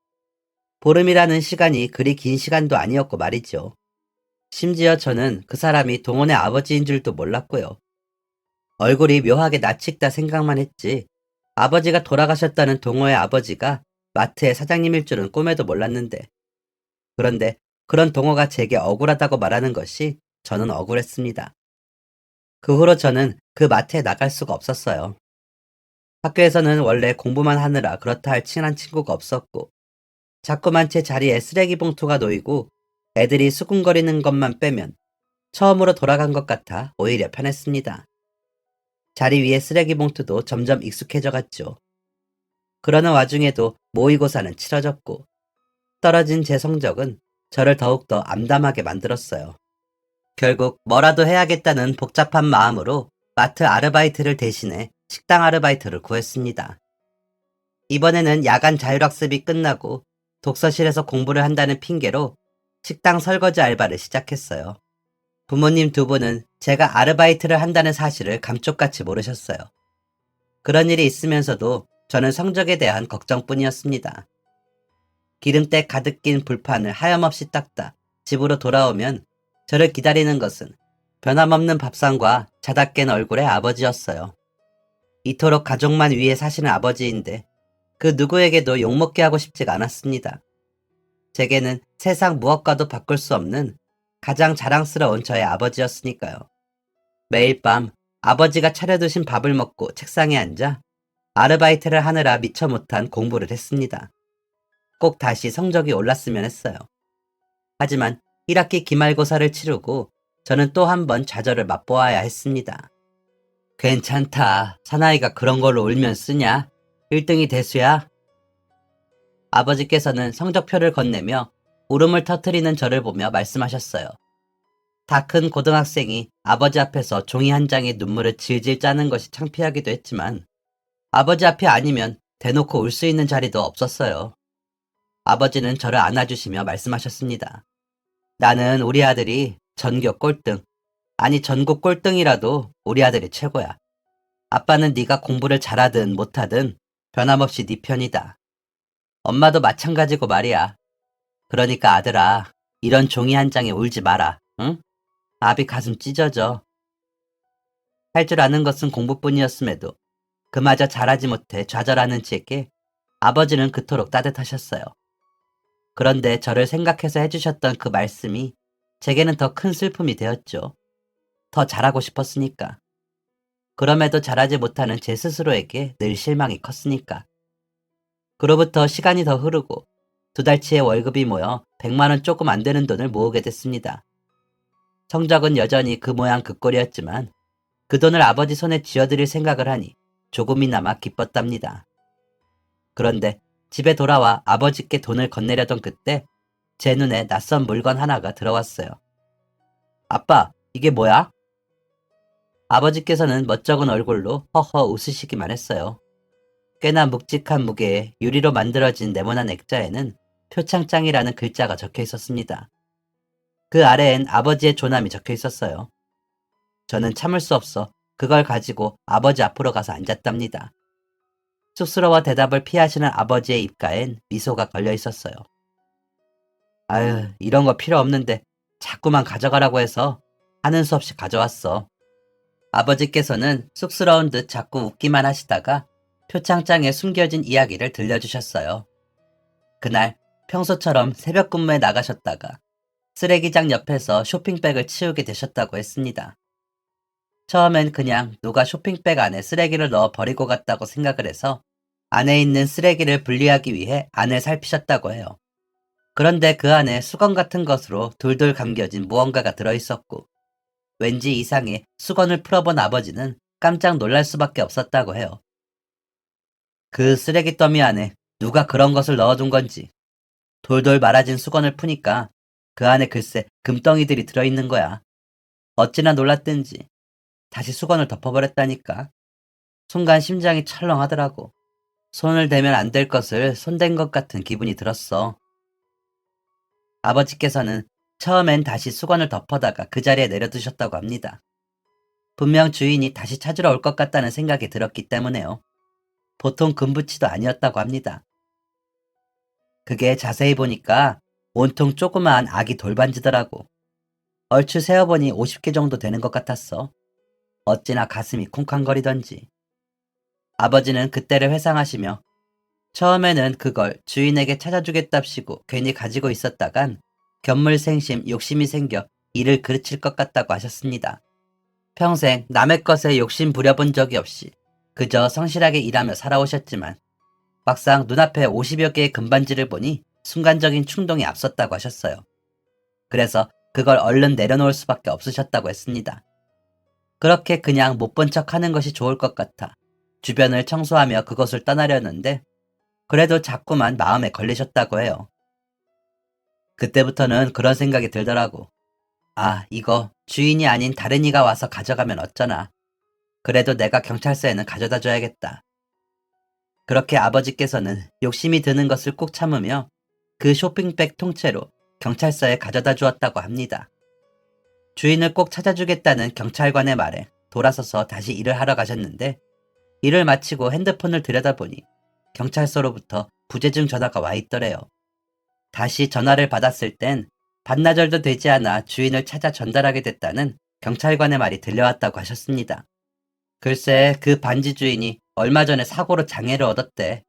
보름이라는 시간이 그리 긴 시간도 아니었고 말이죠. 심지어 저는 그 사람이 동원의 아버지인 줄도 몰랐고요. 얼굴이 묘하게 낯익다 생각만 했지 아버지가 돌아가셨다는 동호의 아버지가 마트의 사장님일 줄은 꿈에도 몰랐는데. 그런데 그런 동호가 제게 억울하다고 말하는 것이 저는 억울했습니다. 그 후로 저는 그 마트에 나갈 수가 없었어요. 학교에서는 원래 공부만 하느라 그렇다 할 친한 친구가 없었고 자꾸만 제 자리에 쓰레기 봉투가 놓이고 애들이 수군거리는 것만 빼면 처음으로 돌아간 것 같아 오히려 편했습니다. 자리 위에 쓰레기 봉투도 점점 익숙해져 갔죠. 그러는 와중에도 모의고사는 치러졌고 떨어진 제 성적은 저를 더욱더 암담하게 만들었어요. 결국 뭐라도 해야겠다는 복잡한 마음으로 마트 아르바이트를 대신해 식당 아르바이트를 구했습니다. 이번에는 야간 자율학습이 끝나고 독서실에서 공부를 한다는 핑계로 식당 설거지 알바를 시작했어요. 부모님 두 분은 제가 아르바이트를 한다는 사실을 감쪽같이 모르셨어요. 그런 일이 있으면서도 저는 성적에 대한 걱정뿐이었습니다. 기름때 가득 낀 불판을 하염없이 닦다 집으로 돌아오면 저를 기다리는 것은 변함없는 밥상과 자다 깬 얼굴의 아버지였어요. 이토록 가족만 위해 사시는 아버지인데 그 누구에게도 욕먹게 하고 싶지가 않았습니다. 제게는 세상 무엇과도 바꿀 수 없는 가장 자랑스러운 저의 아버지였으니까요. 매일 밤 아버지가 차려두신 밥을 먹고 책상에 앉아 아르바이트를 하느라 미처 못한 공부를 했습니다. 꼭 다시 성적이 올랐으면 했어요. 하지만 1학기 기말고사를 치르고 저는 또 한 번 좌절을 맛보아야 했습니다. 괜찮다. 사나이가 그런 걸로 울면 쓰냐? 1등이 대수야. 아버지께서는 성적표를 건네며 울음을 터뜨리는 저를 보며 말씀하셨어요. 다 큰 고등학생이 아버지 앞에서 종이 한 장에 눈물을 질질 짜는 것이 창피하기도 했지만 아버지 앞이 아니면 대놓고 울 수 있는 자리도 없었어요. 아버지는 저를 안아주시며 말씀하셨습니다. 나는 우리 아들이 전교 꼴등, 아니 전국 꼴등이라도 우리 아들이 최고야. 아빠는 네가 공부를 잘하든 못하든 변함없이 네 편이다. 엄마도 마찬가지고 말이야. 그러니까 아들아, 이런 종이 한 장에 울지 마라. 응? 아비 가슴 찢어져. 할 줄 아는 것은 공부뿐이었음에도 그마저 잘하지 못해 좌절하는 제게 아버지는 그토록 따뜻하셨어요. 그런데 저를 생각해서 해주셨던 그 말씀이 제게는 더 큰 슬픔이 되었죠. 더 잘하고 싶었으니까. 그럼에도 잘하지 못하는 제 스스로에게 늘 실망이 컸으니까. 그로부터 시간이 더 흐르고 2달치의 월급이 모여 100만 원 조금 안 되는 돈을 모으게 됐습니다. 성적은 여전히 그 모양 그 꼴이었지만 그 돈을 아버지 손에 쥐어드릴 생각을 하니 조금이나마 기뻤답니다. 그런데 집에 돌아와 아버지께 돈을 건네려던 그때 제 눈에 낯선 물건 하나가 들어왔어요. 아빠, 이게 뭐야? 아버지께서는 멋쩍은 얼굴로 허허 웃으시기만 했어요. 꽤나 묵직한 무게에 유리로 만들어진 네모난 액자에는 표창장이라는 글자가 적혀 있었습니다. 그 아래엔 아버지의 조남이 적혀 있었어요. 저는 참을 수 없어 그걸 가지고 아버지 앞으로 가서 앉았답니다. 쑥스러워 대답을 피하시는 아버지의 입가엔 미소가 걸려 있었어요. 아유, 이런 거 필요 없는데 자꾸만 가져가라고 해서 하는 수 없이 가져왔어. 아버지께서는 쑥스러운 듯 자꾸 웃기만 하시다가 표창장에 숨겨진 이야기를 들려주셨어요. 그날 평소처럼 새벽 근무에 나가셨다가 쓰레기장 옆에서 쇼핑백을 치우게 되셨다고 했습니다. 처음엔 그냥 누가 쇼핑백 안에 쓰레기를 넣어 버리고 갔다고 생각을 해서 안에 있는 쓰레기를 분리하기 위해 안을 살피셨다고 해요. 그런데 그 안에 수건 같은 것으로 돌돌 감겨진 무언가가 들어있었고 왠지 이상해 수건을 풀어본 아버지는 깜짝 놀랄 수밖에 없었다고 해요. 그 쓰레기 더미 안에 누가 그런 것을 넣어둔 건지 돌돌 말아진 수건을 푸니까 그 안에 글쎄 금덩이들이 들어있는 거야. 어찌나 놀랐든지 다시 수건을 덮어버렸다니까. 순간 심장이 철렁하더라고. 손을 대면 안 될 것을 손댄 것 같은 기분이 들었어. 아버지께서는 처음엔 다시 수건을 덮어다가 그 자리에 내려두셨다고 합니다. 분명 주인이 다시 찾으러 올 것 같다는 생각이 들었기 때문에요. 보통 금붙이도 아니었다고 합니다. 그게 자세히 보니까 온통 조그마한 아기 돌반지더라고. 얼추 세어보니 50개 정도 되는 것 같았어. 어찌나 가슴이 쿵쾅거리던지. 아버지는 그때를 회상하시며 처음에는 그걸 주인에게 찾아주겠답시고 괜히 가지고 있었다간 견물생심 욕심이 생겨 이를 그르칠 것 같다고 하셨습니다. 평생 남의 것에 욕심 부려본 적이 없이 그저 성실하게 일하며 살아오셨지만 막상 눈앞에 50여 개의 금반지를 보니 순간적인 충동이 앞섰다고 하셨어요. 그래서 그걸 얼른 내려놓을 수밖에 없으셨다고 했습니다. 그렇게 그냥 못 본 척 하는 것이 좋을 것 같아 주변을 청소하며 그곳을 떠나려는데 그래도 자꾸만 마음에 걸리셨다고 해요. 그때부터는 그런 생각이 들더라고. 아, 이거 주인이 아닌 다른 이가 와서 가져가면 어쩌나. 그래도 내가 경찰서에는 가져다 줘야겠다. 그렇게 아버지께서는 욕심이 드는 것을 꾹 참으며 그 쇼핑백 통째로 경찰서에 가져다 주었다고 합니다. 주인을 꼭 찾아주겠다는 경찰관의 말에 돌아서서 다시 일을 하러 가셨는데 일을 마치고 핸드폰을 들여다보니 경찰서로부터 부재중 전화가 와 있더래요. 다시 전화를 받았을 땐 반나절도 되지 않아 주인을 찾아 전달하게 됐다는 경찰관의 말이 들려왔다고 하셨습니다. 글쎄 그 반지 주인이 얼마 전에 사고로 장애를 얻었대.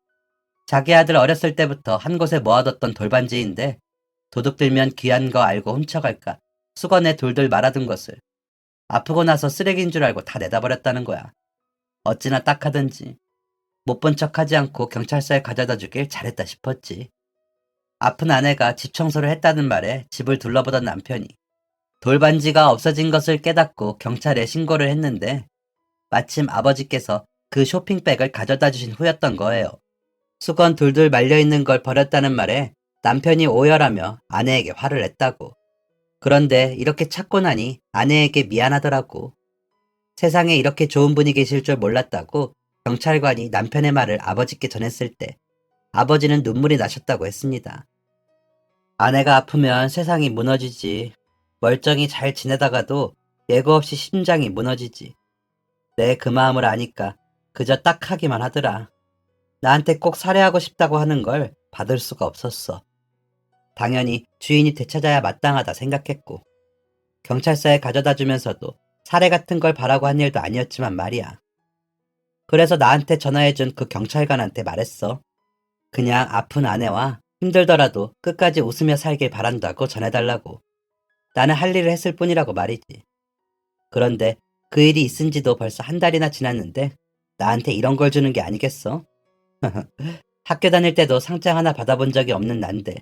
자기 아들 어렸을 때부터 한 곳에 모아뒀던 돌반지인데 도둑들면 귀한 거 알고 훔쳐갈까 수건에 돌돌 말아둔 것을 아프고 나서 쓰레기인 줄 알고 다 내다버렸다는 거야. 어찌나 딱하든지 못 본 척하지 않고 경찰서에 가져다 주길 잘했다 싶었지. 아픈 아내가 집 청소를 했다는 말에 집을 둘러보던 남편이 돌반지가 없어진 것을 깨닫고 경찰에 신고를 했는데 마침 아버지께서 그 쇼핑백을 가져다 주신 후였던 거예요. 수건 둘둘 말려있는 걸 버렸다는 말에 남편이 오열하며 아내에게 화를 냈다고. 그런데 이렇게 찾고 나니 아내에게 미안하더라고. 세상에 이렇게 좋은 분이 계실 줄 몰랐다고 경찰관이 남편의 말을 아버지께 전했을 때 아버지는 눈물이 나셨다고 했습니다. 아내가 아프면 세상이 무너지지. 멀쩡히 잘 지내다가도 예고 없이 심장이 무너지지. 내 그 마음을 아니까 그저 딱 하기만 하더라. 나한테 꼭 살해하고 싶다고 하는 걸 받을 수가 없었어. 당연히 주인이 되찾아야 마땅하다 생각했고 경찰서에 가져다 주면서도 살해 같은 걸 바라고 한 일도 아니었지만 말이야. 그래서 나한테 전화해준 그 경찰관한테 말했어. 그냥 아픈 아내와 힘들더라도 끝까지 웃으며 살길 바란다고 전해달라고. 나는 할 일을 했을 뿐이라고 말이지. 그런데 그 일이 있은 지도 벌써 한 달이나 지났는데 나한테 이런 걸 주는 게 아니겠어? 학교 다닐 때도 상장 하나 받아본 적이 없는 난데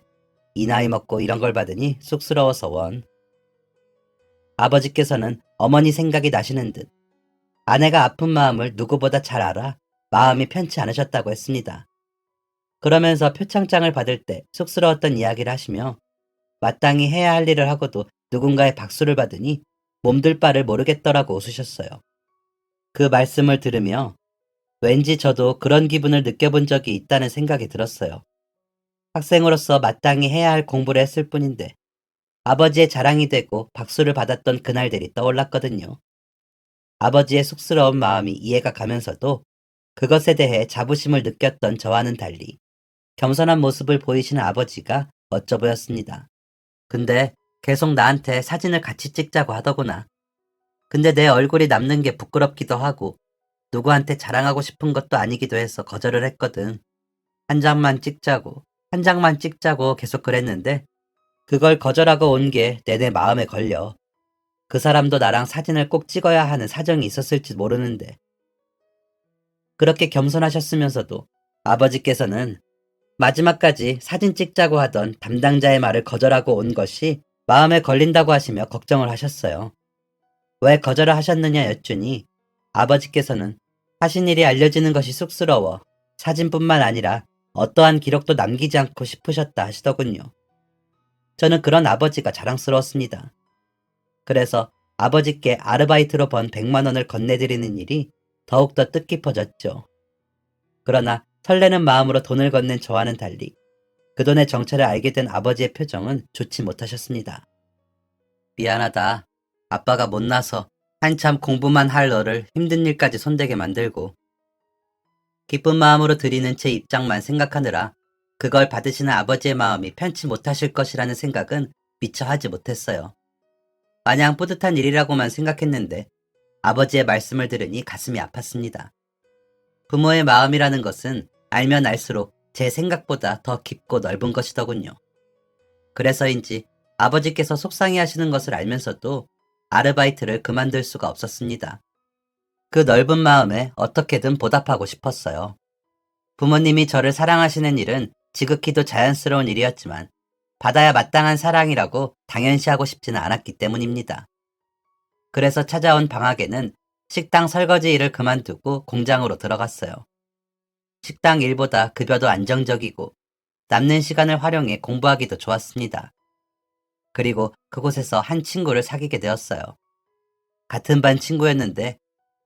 이 나이 먹고 이런 걸 받으니 쑥스러워서 원. 아버지께서는 어머니 생각이 나시는 듯 아내가 아픈 마음을 누구보다 잘 알아 마음이 편치 않으셨다고 했습니다. 그러면서 표창장을 받을 때 쑥스러웠던 이야기를 하시며 마땅히 해야 할 일을 하고도 누군가의 박수를 받으니 몸둘 바를 모르겠더라고 웃으셨어요. 그 말씀을 들으며 왠지 저도 그런 기분을 느껴본 적이 있다는 생각이 들었어요. 학생으로서 마땅히 해야 할 공부를 했을 뿐인데 아버지의 자랑이 되고 박수를 받았던 그날들이 떠올랐거든요. 아버지의 쑥스러운 마음이 이해가 가면서도 그것에 대해 자부심을 느꼈던 저와는 달리 겸손한 모습을 보이시는 아버지가 멋져 보였습니다. 근데 계속 나한테 사진을 같이 찍자고 하더구나. 근데 내 얼굴이 남는 게 부끄럽기도 하고 누구한테 자랑하고 싶은 것도 아니기도 해서 거절을 했거든. 한 장만 찍자고 계속 그랬는데 그걸 거절하고 온 게 내내 마음에 걸려. 그 사람도 나랑 사진을 꼭 찍어야 하는 사정이 있었을지 모르는데. 그렇게 겸손하셨으면서도 아버지께서는 마지막까지 사진 찍자고 하던 담당자의 말을 거절하고 온 것이 마음에 걸린다고 하시며 걱정을 하셨어요. 왜 거절을 하셨느냐 여쭈니 아버지께서는 하신 일이 알려지는 것이 쑥스러워 사진뿐만 아니라 어떠한 기록도 남기지 않고 싶으셨다 하시더군요. 저는 그런 아버지가 자랑스러웠습니다. 그래서 아버지께 아르바이트로 번 100만 원을 건네드리는 일이 더욱더 뜻깊어졌죠. 그러나 설레는 마음으로 돈을 건넨 저와는 달리 그 돈의 정체를 알게 된 아버지의 표정은 좋지 못하셨습니다. 미안하다. 아빠가 못나서 한참 공부만 할 너를 힘든 일까지 손대게 만들고 기쁜 마음으로 드리는 제 입장만 생각하느라 그걸 받으시는 아버지의 마음이 편치 못하실 것이라는 생각은 미처 하지 못했어요. 마냥 뿌듯한 일이라고만 생각했는데 아버지의 말씀을 들으니 가슴이 아팠습니다. 부모의 마음이라는 것은 알면 알수록 제 생각보다 더 깊고 넓은 것이더군요. 그래서인지 아버지께서 속상해하시는 것을 알면서도 아르바이트를 그만둘 수가 없었습니다. 그 넓은 마음에 어떻게든 보답하고 싶었어요. 부모님이 저를 사랑하시는 일은 지극히도 자연스러운 일이었지만 받아야 마땅한 사랑이라고 당연시하고 싶지는 않았기 때문입니다. 그래서 찾아온 방학에는 식당 설거지 일을 그만두고 공장으로 들어갔어요. 식당 일보다 급여도 안정적이고 남는 시간을 활용해 공부하기도 좋았습니다. 그리고 그곳에서 한 친구를 사귀게 되었어요. 같은 반 친구였는데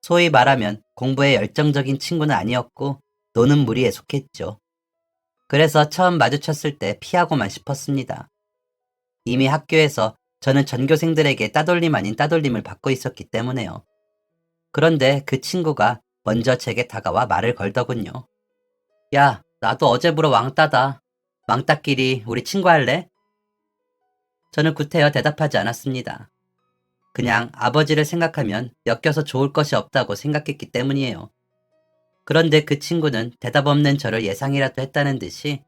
소위 말하면 공부에 열정적인 친구는 아니었고 노는 무리에 속했죠. 그래서 처음 마주쳤을 때 피하고만 싶었습니다. 이미 학교에서 저는 전교생들에게 따돌림 아닌 따돌림을 받고 있었기 때문에요. 그런데 그 친구가 먼저 제게 다가와 말을 걸더군요. 야, 나도 어제부로 왕따다. 왕따끼리 우리 친구 할래? 저는 구태여 대답하지 않았습니다. 그냥 아버지를 생각하면 엮여서 좋을 것이 없다고 생각했기 때문이에요. 그런데 그 친구는 대답 없는 저를 예상이라도 했다는 듯이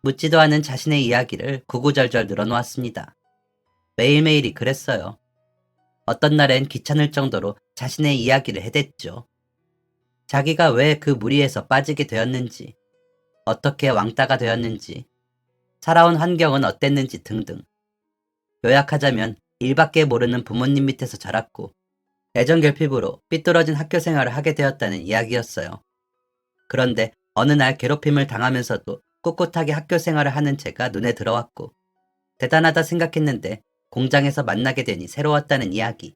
묻지도 않은 자신의 이야기를 구구절절 늘어놓았습니다. 매일매일이 그랬어요. 어떤 날엔 귀찮을 정도로 자신의 이야기를 해댔죠. 자기가 왜 그 무리에서 빠지게 되었는지, 어떻게 왕따가 되었는지, 살아온 환경은 어땠는지 등등. 요약하자면 일밖에 모르는 부모님 밑에서 자랐고 애정결핍으로 삐뚤어진 학교 생활을 하게 되었다는 이야기였어요. 그런데 어느 날 괴롭힘을 당하면서도 꿋꿋하게 학교 생활을 하는 제가 눈에 들어왔고 대단하다 생각했는데 공장에서 만나게 되니 새로웠다는 이야기.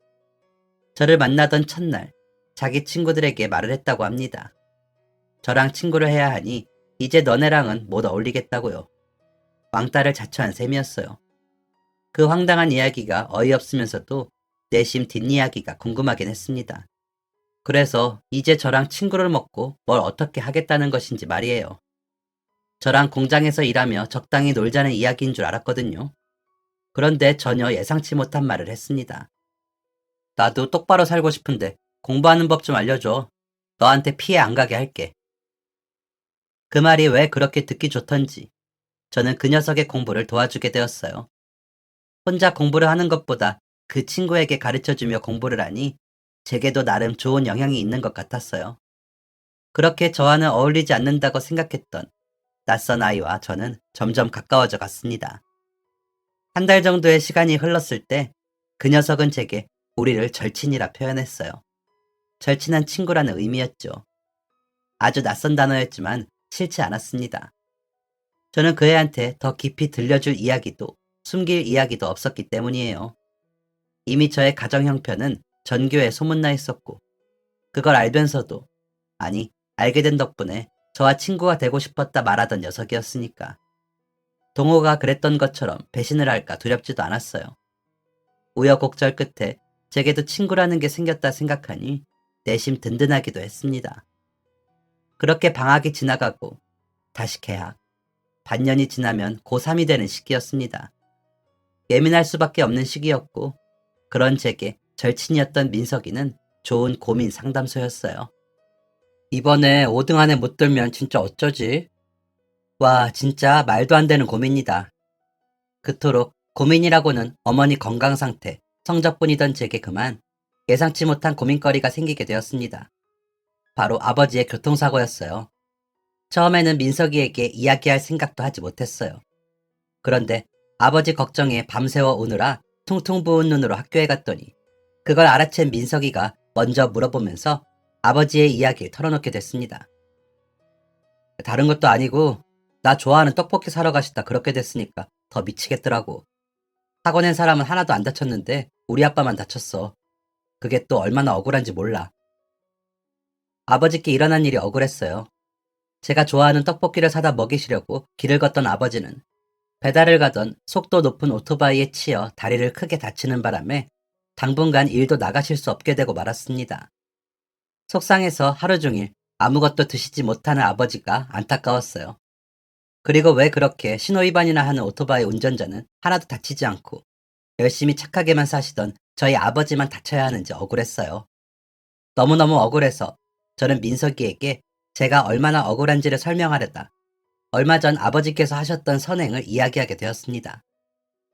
저를 만나던 첫날 자기 친구들에게 말을 했다고 합니다. 저랑 친구를 해야 하니 이제 너네랑은 못 어울리겠다고요. 왕따를 자처한 셈이었어요. 그 황당한 이야기가 어이없으면서도 내심 뒷이야기가 궁금하긴 했습니다. 그래서 이제 저랑 친구를 먹고 뭘 어떻게 하겠다는 것인지 말이에요. 저랑 공장에서 일하며 적당히 놀자는 이야기인 줄 알았거든요. 그런데 전혀 예상치 못한 말을 했습니다. 나도 똑바로 살고 싶은데 공부하는 법 좀 알려줘. 너한테 피해 안 가게 할게. 그 말이 왜 그렇게 듣기 좋던지 저는 그 녀석의 공부를 도와주게 되었어요. 혼자 공부를 하는 것보다 그 친구에게 가르쳐주며 공부를 하니 제게도 나름 좋은 영향이 있는 것 같았어요. 그렇게 저와는 어울리지 않는다고 생각했던 낯선 아이와 저는 점점 가까워져 갔습니다. 한 달 정도의 시간이 흘렀을 때 그 녀석은 제게 우리를 절친이라 표현했어요. 절친한 친구라는 의미였죠. 아주 낯선 단어였지만 싫지 않았습니다. 저는 그 애한테 더 깊이 들려줄 이야기도 숨길 이야기도 없었기 때문이에요. 이미 저의 가정 형편은 전교에 소문나 있었고 그걸 알면서도 아니 알게 된 덕분에 저와 친구가 되고 싶었다 말하던 녀석이었으니까. 동호가 그랬던 것처럼 배신을 할까 두렵지도 않았어요. 우여곡절 끝에 제게도 친구라는 게 생겼다 생각하니 내심 든든하기도 했습니다. 그렇게 방학이 지나가고 다시 개학. 반년이 지나면 고3이 되는 시기였습니다. 예민할 수밖에 없는 시기였고 그런 제게 절친이었던 민석이는 좋은 고민 상담소였어요. 이번에 5등 안에 못 들면 진짜 어쩌지? 와, 진짜 말도 안 되는 고민이다. 그토록 고민이라고는 어머니 건강 상태, 성적뿐이던 제게 그만 예상치 못한 고민거리가 생기게 되었습니다. 바로 아버지의 교통사고였어요. 처음에는 민석이에게 이야기할 생각도 하지 못했어요. 그런데 아버지 걱정에 밤새워 우느라 퉁퉁 부은 눈으로 학교에 갔더니 그걸 알아챈 민석이가 먼저 물어보면서 아버지의 이야기를 털어놓게 됐습니다. 다른 것도 아니고 나 좋아하는 떡볶이 사러 가시다 그렇게 됐으니까 더 미치겠더라고. 사고 낸 사람은 하나도 안 다쳤는데 우리 아빠만 다쳤어. 그게 또 얼마나 억울한지 몰라. 아버지께 일어난 일이 억울했어요. 제가 좋아하는 떡볶이를 사다 먹이시려고 길을 걷던 아버지는 배달을 가던 속도 높은 오토바이에 치여 다리를 크게 다치는 바람에 당분간 일도 나가실 수 없게 되고 말았습니다. 속상해서 하루 종일 아무것도 드시지 못하는 아버지가 안타까웠어요. 그리고 왜 그렇게 신호위반이나 하는 오토바이 운전자는 하나도 다치지 않고 열심히 착하게만 사시던 저희 아버지만 다쳐야 하는지 억울했어요. 너무너무 억울해서 저는 민석이에게 제가 얼마나 억울한지를 설명하려다 얼마 전 아버지께서 하셨던 선행을 이야기하게 되었습니다.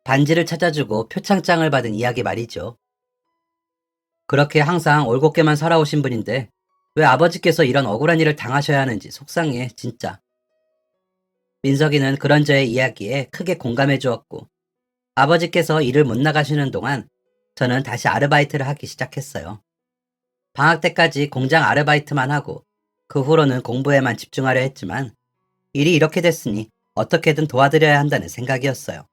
반지를 찾아주고 표창장을 받은 이야기 말이죠. 그렇게 항상 올곧게만 살아오신 분인데 왜 아버지께서 이런 억울한 일을 당하셔야 하는지 속상해 진짜. 민석이는 그런 저의 이야기에 크게 공감해 주었고, 아버지께서 일을 못 나가시는 동안 저는 다시 아르바이트를 하기 시작했어요. 방학 때까지 공장 아르바이트만 하고 그 후로는 공부에만 집중하려 했지만 일이 이렇게 됐으니 어떻게든 도와드려야 한다는 생각이었어요.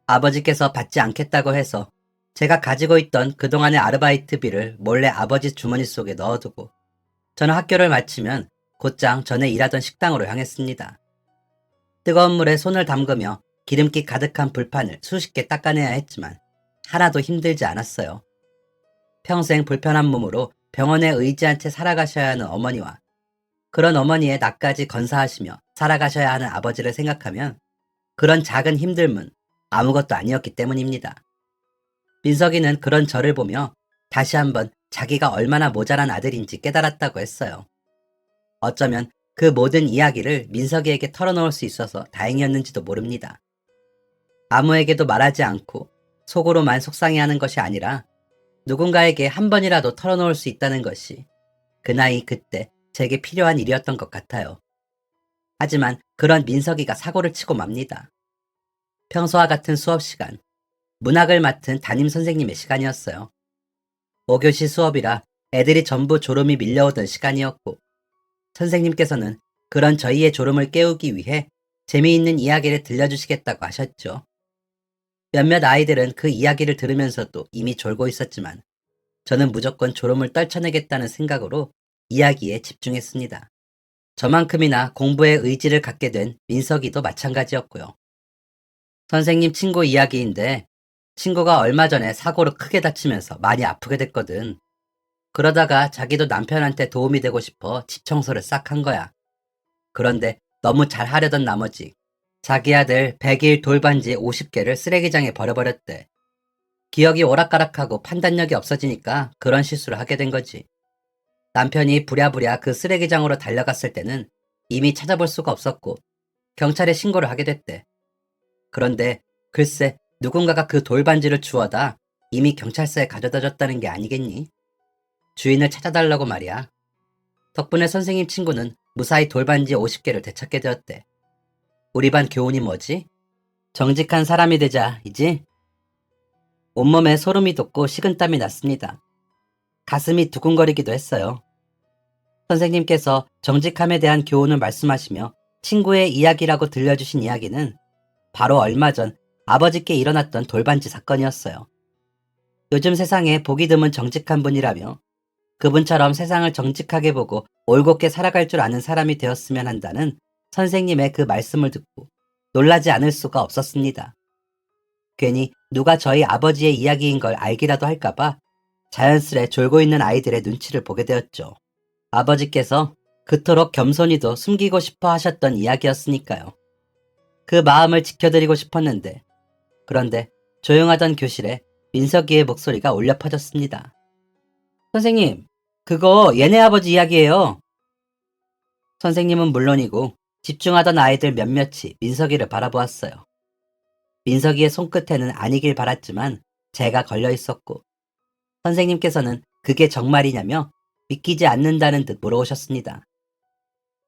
아버지께서 받지 않겠다고 해서 제가 가지고 있던 그동안의 아르바이트비를 몰래 아버지 주머니 속에 넣어두고 저는 학교를 마치면 곧장 전에 일하던 식당으로 향했습니다. 뜨거운 물에 손을 담그며 기름기 가득한 불판을 수십 개 닦아내야 했지만 하나도 힘들지 않았어요. 평생 불편한 몸으로 병원에 의지한 채 살아가셔야 하는 어머니와 그런 어머니의 나까지 건사하시며 살아가셔야 하는 아버지를 생각하면 그런 작은 힘듦은 아무것도 아니었기 때문입니다. 민석이는 그런 저를 보며 다시 한번 자기가 얼마나 모자란 아들인지 깨달았다고 했어요. 어쩌면 그 모든 이야기를 민석이에게 털어놓을 수 있어서 다행이었는지도 모릅니다. 아무에게도 말하지 않고 속으로만 속상해하는 것이 아니라 누군가에게 한 번이라도 털어놓을 수 있다는 것이 그 나이 그때 제게 필요한 일이었던 것 같아요. 하지만 그런 민석이가 사고를 치고 맙니다. 평소와 같은 수업 시간, 문학을 맡은 담임 선생님의 시간이었어요. 5교시 수업이라 애들이 전부 졸음이 밀려오던 시간이었고 선생님께서는 그런 저희의 졸음을 깨우기 위해 재미있는 이야기를 들려주시겠다고 하셨죠. 몇몇 아이들은 그 이야기를 들으면서도 이미 졸고 있었지만 저는 무조건 졸음을 떨쳐내겠다는 생각으로 이야기에 집중했습니다. 저만큼이나 공부에 의지를 갖게 된 민석이도 마찬가지였고요. 선생님 친구 이야기인데 친구가 얼마 전에 사고로 크게 다치면서 많이 아프게 됐거든. 그러다가 자기도 남편한테 도움이 되고 싶어 집 청소를 싹 한 거야. 그런데 너무 잘 하려던 나머지 자기 아들 100일 돌반지 50개를 쓰레기장에 버려버렸대. 기억이 오락가락하고 판단력이 없어지니까 그런 실수를 하게 된 거지. 남편이 부랴부랴 그 쓰레기장으로 달려갔을 때는 이미 찾아볼 수가 없었고 경찰에 신고를 하게 됐대. 그런데 글쎄 누군가가 그 돌반지를 주워다 이미 경찰서에 가져다 줬다는 게 아니겠니? 주인을 찾아달라고 말이야. 덕분에 선생님 친구는 무사히 돌반지 50개를 되찾게 되었대. 우리 반 교훈이 뭐지? 정직한 사람이 되자이지? 온몸에 소름이 돋고 식은땀이 났습니다. 가슴이 두근거리기도 했어요. 선생님께서 정직함에 대한 교훈을 말씀하시며 친구의 이야기라고 들려주신 이야기는 바로 얼마 전 아버지께 일어났던 돌반지 사건이었어요. 요즘 세상에 보기 드문 정직한 분이라며 그분처럼 세상을 정직하게 보고 올곧게 살아갈 줄 아는 사람이 되었으면 한다는 선생님의 그 말씀을 듣고 놀라지 않을 수가 없었습니다. 괜히 누가 저희 아버지의 이야기인 걸 알기라도 할까봐 자연스레 졸고 있는 아이들의 눈치를 보게 되었죠. 아버지께서 그토록 겸손히도 숨기고 싶어 하셨던 이야기였으니까요. 그 마음을 지켜드리고 싶었는데 그런데 조용하던 교실에 민석이의 목소리가 울려 퍼졌습니다. 선생님, 그거 얘네 아버지 이야기예요. 선생님은 물론이고 집중하던 아이들 몇몇이 민석이를 바라보았어요. 민석이의 손끝에는 아니길 바랐지만 제가 걸려 있었고 선생님께서는 그게 정말이냐며 믿기지 않는다는 듯 물어오셨습니다.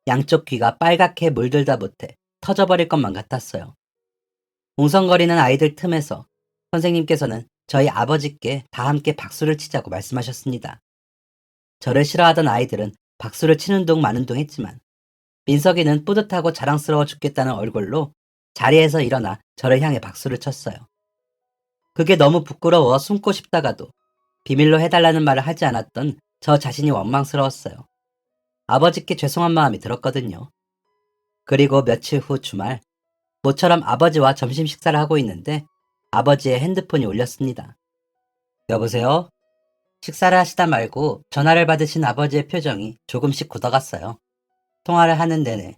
양쪽 귀가 빨갛게 물들다 못해 터져버릴 것만 같았어요. 웅성거리는 아이들 틈에서 선생님께서는 저희 아버지께 다 함께 박수를 치자고 말씀하셨습니다. 저를 싫어하던 아이들은 박수를 치는 둥 마는 둥 했지만 민석이는 뿌듯하고 자랑스러워 죽겠다는 얼굴로 자리에서 일어나 저를 향해 박수를 쳤어요. 그게 너무 부끄러워 숨고 싶다가도 비밀로 해달라는 말을 하지 않았던 저 자신이 원망스러웠어요. 아버지께 죄송한 마음이 들었거든요. 그리고 며칠 후 주말, 모처럼 아버지와 점심 식사를 하고 있는데 아버지의 핸드폰이 울렸습니다. 여보세요? 식사를 하시다 말고 전화를 받으신 아버지의 표정이 조금씩 굳어갔어요. 통화를 하는 내내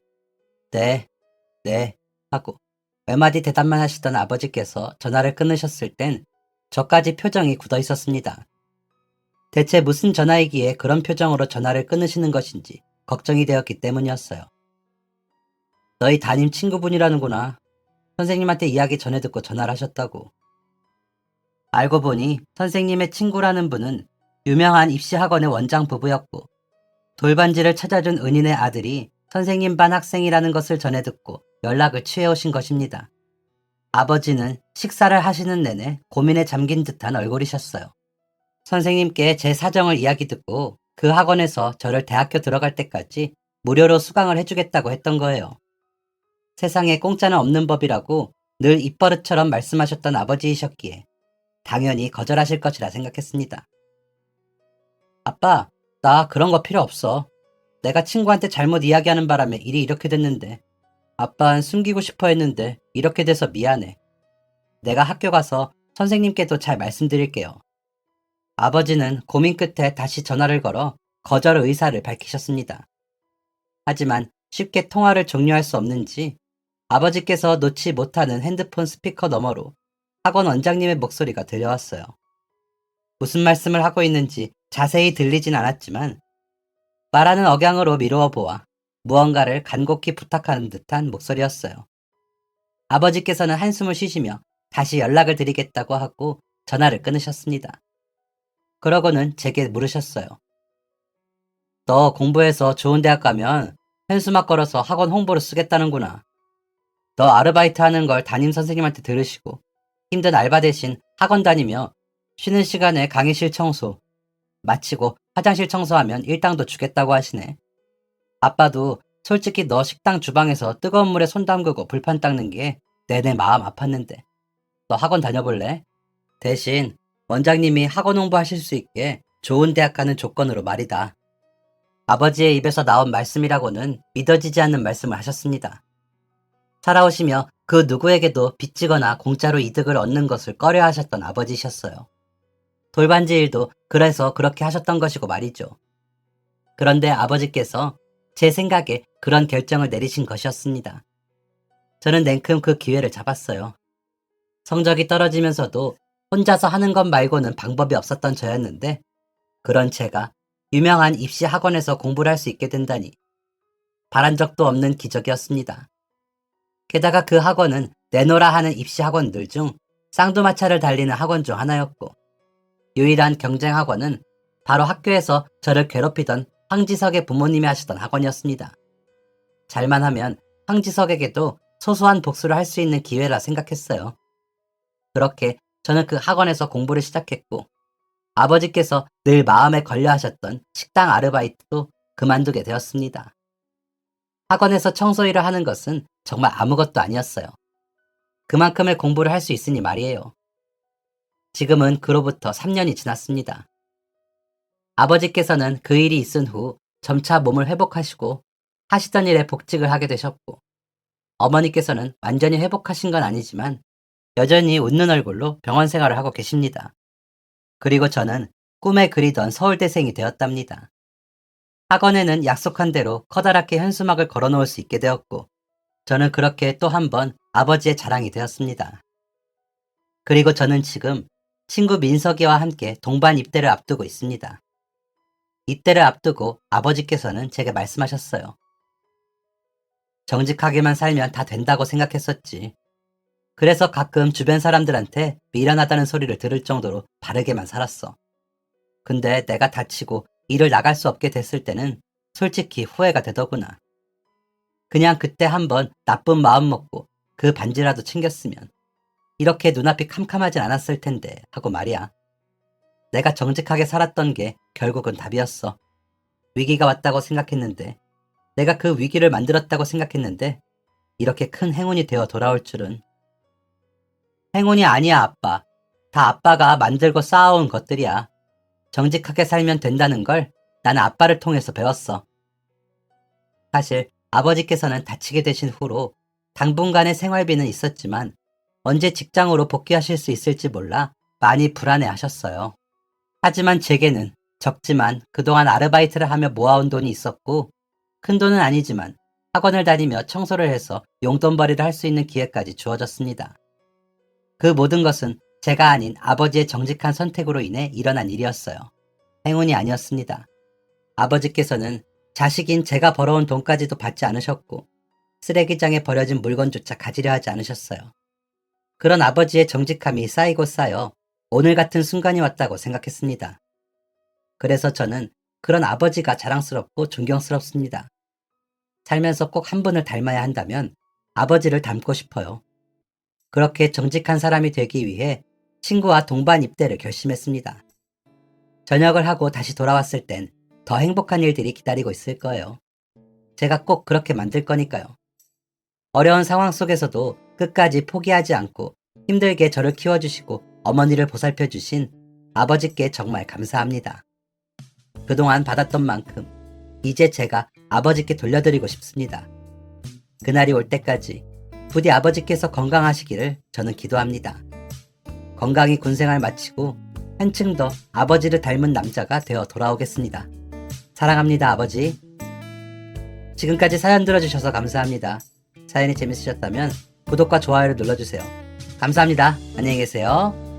네 하고 몇 마디 대답만 하시던 아버지께서 전화를 끊으셨을 땐 저까지 표정이 굳어 있었습니다. 대체 무슨 전화이기에 그런 표정으로 전화를 끊으시는 것인지 걱정이 되었기 때문이었어요. 너희 담임 친구분이라는구나. 선생님한테 이야기 전해 듣고 전화를 하셨다고. 알고 보니 선생님의 친구라는 분은 유명한 입시학원의 원장 부부였고 돌반지를 찾아준 은인의 아들이 선생님 반 학생이라는 것을 전해 듣고 연락을 취해 오신 것입니다. 아버지는 식사를 하시는 내내 고민에 잠긴 듯한 얼굴이셨어요. 선생님께 제 사정을 이야기 듣고 그 학원에서 저를 대학교 들어갈 때까지 무료로 수강을 해주겠다고 했던 거예요. 세상에 공짜는 없는 법이라고 늘 입버릇처럼 말씀하셨던 아버지이셨기에 당연히 거절하실 것이라 생각했습니다. 아빠, 나 그런 거 필요 없어. 내가 친구한테 잘못 이야기하는 바람에 일이 이렇게 됐는데 아빠는 숨기고 싶어 했는데 이렇게 돼서 미안해. 내가 학교 가서 선생님께도 잘 말씀드릴게요. 아버지는 고민 끝에 다시 전화를 걸어 거절 의사를 밝히셨습니다. 하지만 쉽게 통화를 종료할 수 없는지 아버지께서 놓지 못하는 핸드폰 스피커 너머로 학원 원장님의 목소리가 들려왔어요. 무슨 말씀을 하고 있는지 자세히 들리진 않았지만 말하는 억양으로 미루어 보아 무언가를 간곡히 부탁하는 듯한 목소리였어요. 아버지께서는 한숨을 쉬시며 다시 연락을 드리겠다고 하고 전화를 끊으셨습니다. 그러고는 제게 물으셨어요. 너 공부해서 좋은 대학 가면 현수막 걸어서 학원 홍보를 쓰겠다는구나. 너 아르바이트 하는 걸 담임 선생님한테 들으시고 힘든 알바 대신 학원 다니며 쉬는 시간에 강의실 청소, 마치고 화장실 청소하면 일당도 주겠다고 하시네. 아빠도 솔직히 너 식당 주방에서 뜨거운 물에 손 담그고 불판 닦는 게 내내 마음 아팠는데 너 학원 다녀볼래? 대신 원장님이 학원 홍보하실 수 있게 좋은 대학 가는 조건으로 말이다. 아버지의 입에서 나온 말씀이라고는 믿어지지 않는 말씀을 하셨습니다. 살아오시며 그 누구에게도 빚지거나 공짜로 이득을 얻는 것을 꺼려 하셨던 아버지셨어요. 돌반지 일도 그래서 그렇게 하셨던 것이고 말이죠. 그런데 아버지께서 제 생각에 그런 결정을 내리신 것이었습니다. 저는 냉큼 그 기회를 잡았어요. 성적이 떨어지면서도 혼자서 하는 것 말고는 방법이 없었던 저였는데 그런 제가 유명한 입시 학원에서 공부를 할 수 있게 된다니 바란 적도 없는 기적이었습니다. 게다가 그 학원은 내노라 하는 입시 학원들 중 쌍두마차를 달리는 학원 중 하나였고 유일한 경쟁 학원은 바로 학교에서 저를 괴롭히던 황지석의 부모님이 하시던 학원이었습니다. 잘만 하면 황지석에게도 소소한 복수를 할 수 있는 기회라 생각했어요. 그렇게 저는 그 학원에서 공부를 시작했고 아버지께서 늘 마음에 걸려 하셨던 식당 아르바이트도 그만두게 되었습니다. 학원에서 청소 일을 하는 것은 정말 아무것도 아니었어요. 그만큼의 공부를 할 수 있으니 말이에요. 지금은 그로부터 3년이 지났습니다. 아버지께서는 그 일이 있은 후 점차 몸을 회복하시고 하시던 일에 복직을 하게 되셨고 어머니께서는 완전히 회복하신 건 아니지만 여전히 웃는 얼굴로 병원 생활을 하고 계십니다. 그리고 저는 꿈에 그리던 서울대생이 되었답니다. 학원에는 약속한 대로 커다랗게 현수막을 걸어놓을 수 있게 되었고 저는 그렇게 또 한 번 아버지의 자랑이 되었습니다. 그리고 저는 지금 친구 민석이와 함께 동반 입대를 앞두고 있습니다. 입대를 앞두고 아버지께서는 제게 말씀하셨어요. 정직하게만 살면 다 된다고 생각했었지. 그래서 가끔 주변 사람들한테 미련하다는 소리를 들을 정도로 바르게만 살았어. 근데 내가 다치고 일을 나갈 수 없게 됐을 때는 솔직히 후회가 되더구나. 그냥 그때 한번 나쁜 마음 먹고 그 반지라도 챙겼으면 이렇게 눈앞이 캄캄하진 않았을 텐데 하고 말이야. 내가 정직하게 살았던 게 결국은 답이었어. 위기가 왔다고 생각했는데 내가 그 위기를 만들었다고 생각했는데 이렇게 큰 행운이 되어 돌아올 줄은. 행운이 아니야, 아빠. 다 아빠가 만들고 쌓아온 것들이야. 정직하게 살면 된다는 걸 나는 아빠를 통해서 배웠어. 사실 아버지께서는 다치게 되신 후로 당분간의 생활비는 있었지만 언제 직장으로 복귀하실 수 있을지 몰라 많이 불안해하셨어요. 하지만 제게는 적지만 그동안 아르바이트를 하며 모아온 돈이 있었고 큰 돈은 아니지만 학원을 다니며 청소를 해서 용돈벌이를 할 수 있는 기회까지 주어졌습니다. 그 모든 것은 제가 아닌 아버지의 정직한 선택으로 인해 일어난 일이었어요. 행운이 아니었습니다. 아버지께서는 자식인 제가 벌어온 돈까지도 받지 않으셨고 쓰레기장에 버려진 물건조차 가지려 하지 않으셨어요. 그런 아버지의 정직함이 쌓이고 쌓여 오늘 같은 순간이 왔다고 생각했습니다. 그래서 저는 그런 아버지가 자랑스럽고 존경스럽습니다. 살면서 꼭 한 분을 닮아야 한다면 아버지를 닮고 싶어요. 그렇게 정직한 사람이 되기 위해 친구와 동반 입대를 결심했습니다. 전역을 하고 다시 돌아왔을 땐 더 행복한 일들이 기다리고 있을 거예요. 제가 꼭 그렇게 만들 거니까요. 어려운 상황 속에서도 끝까지 포기하지 않고 힘들게 저를 키워주시고 어머니를 보살펴주신 아버지께 정말 감사합니다. 그동안 받았던 만큼 이제 제가 아버지께 돌려드리고 싶습니다. 그날이 올 때까지 부디 아버지께서 건강하시기를 저는 기도합니다. 건강히 군생활 마치고 한층 더 아버지를 닮은 남자가 되어 돌아오겠습니다. 사랑합니다, 아버지. 지금까지 사연 들어주셔서 감사합니다. 사연이 재밌으셨다면 구독과 좋아요를 눌러주세요. 감사합니다. 안녕히 계세요.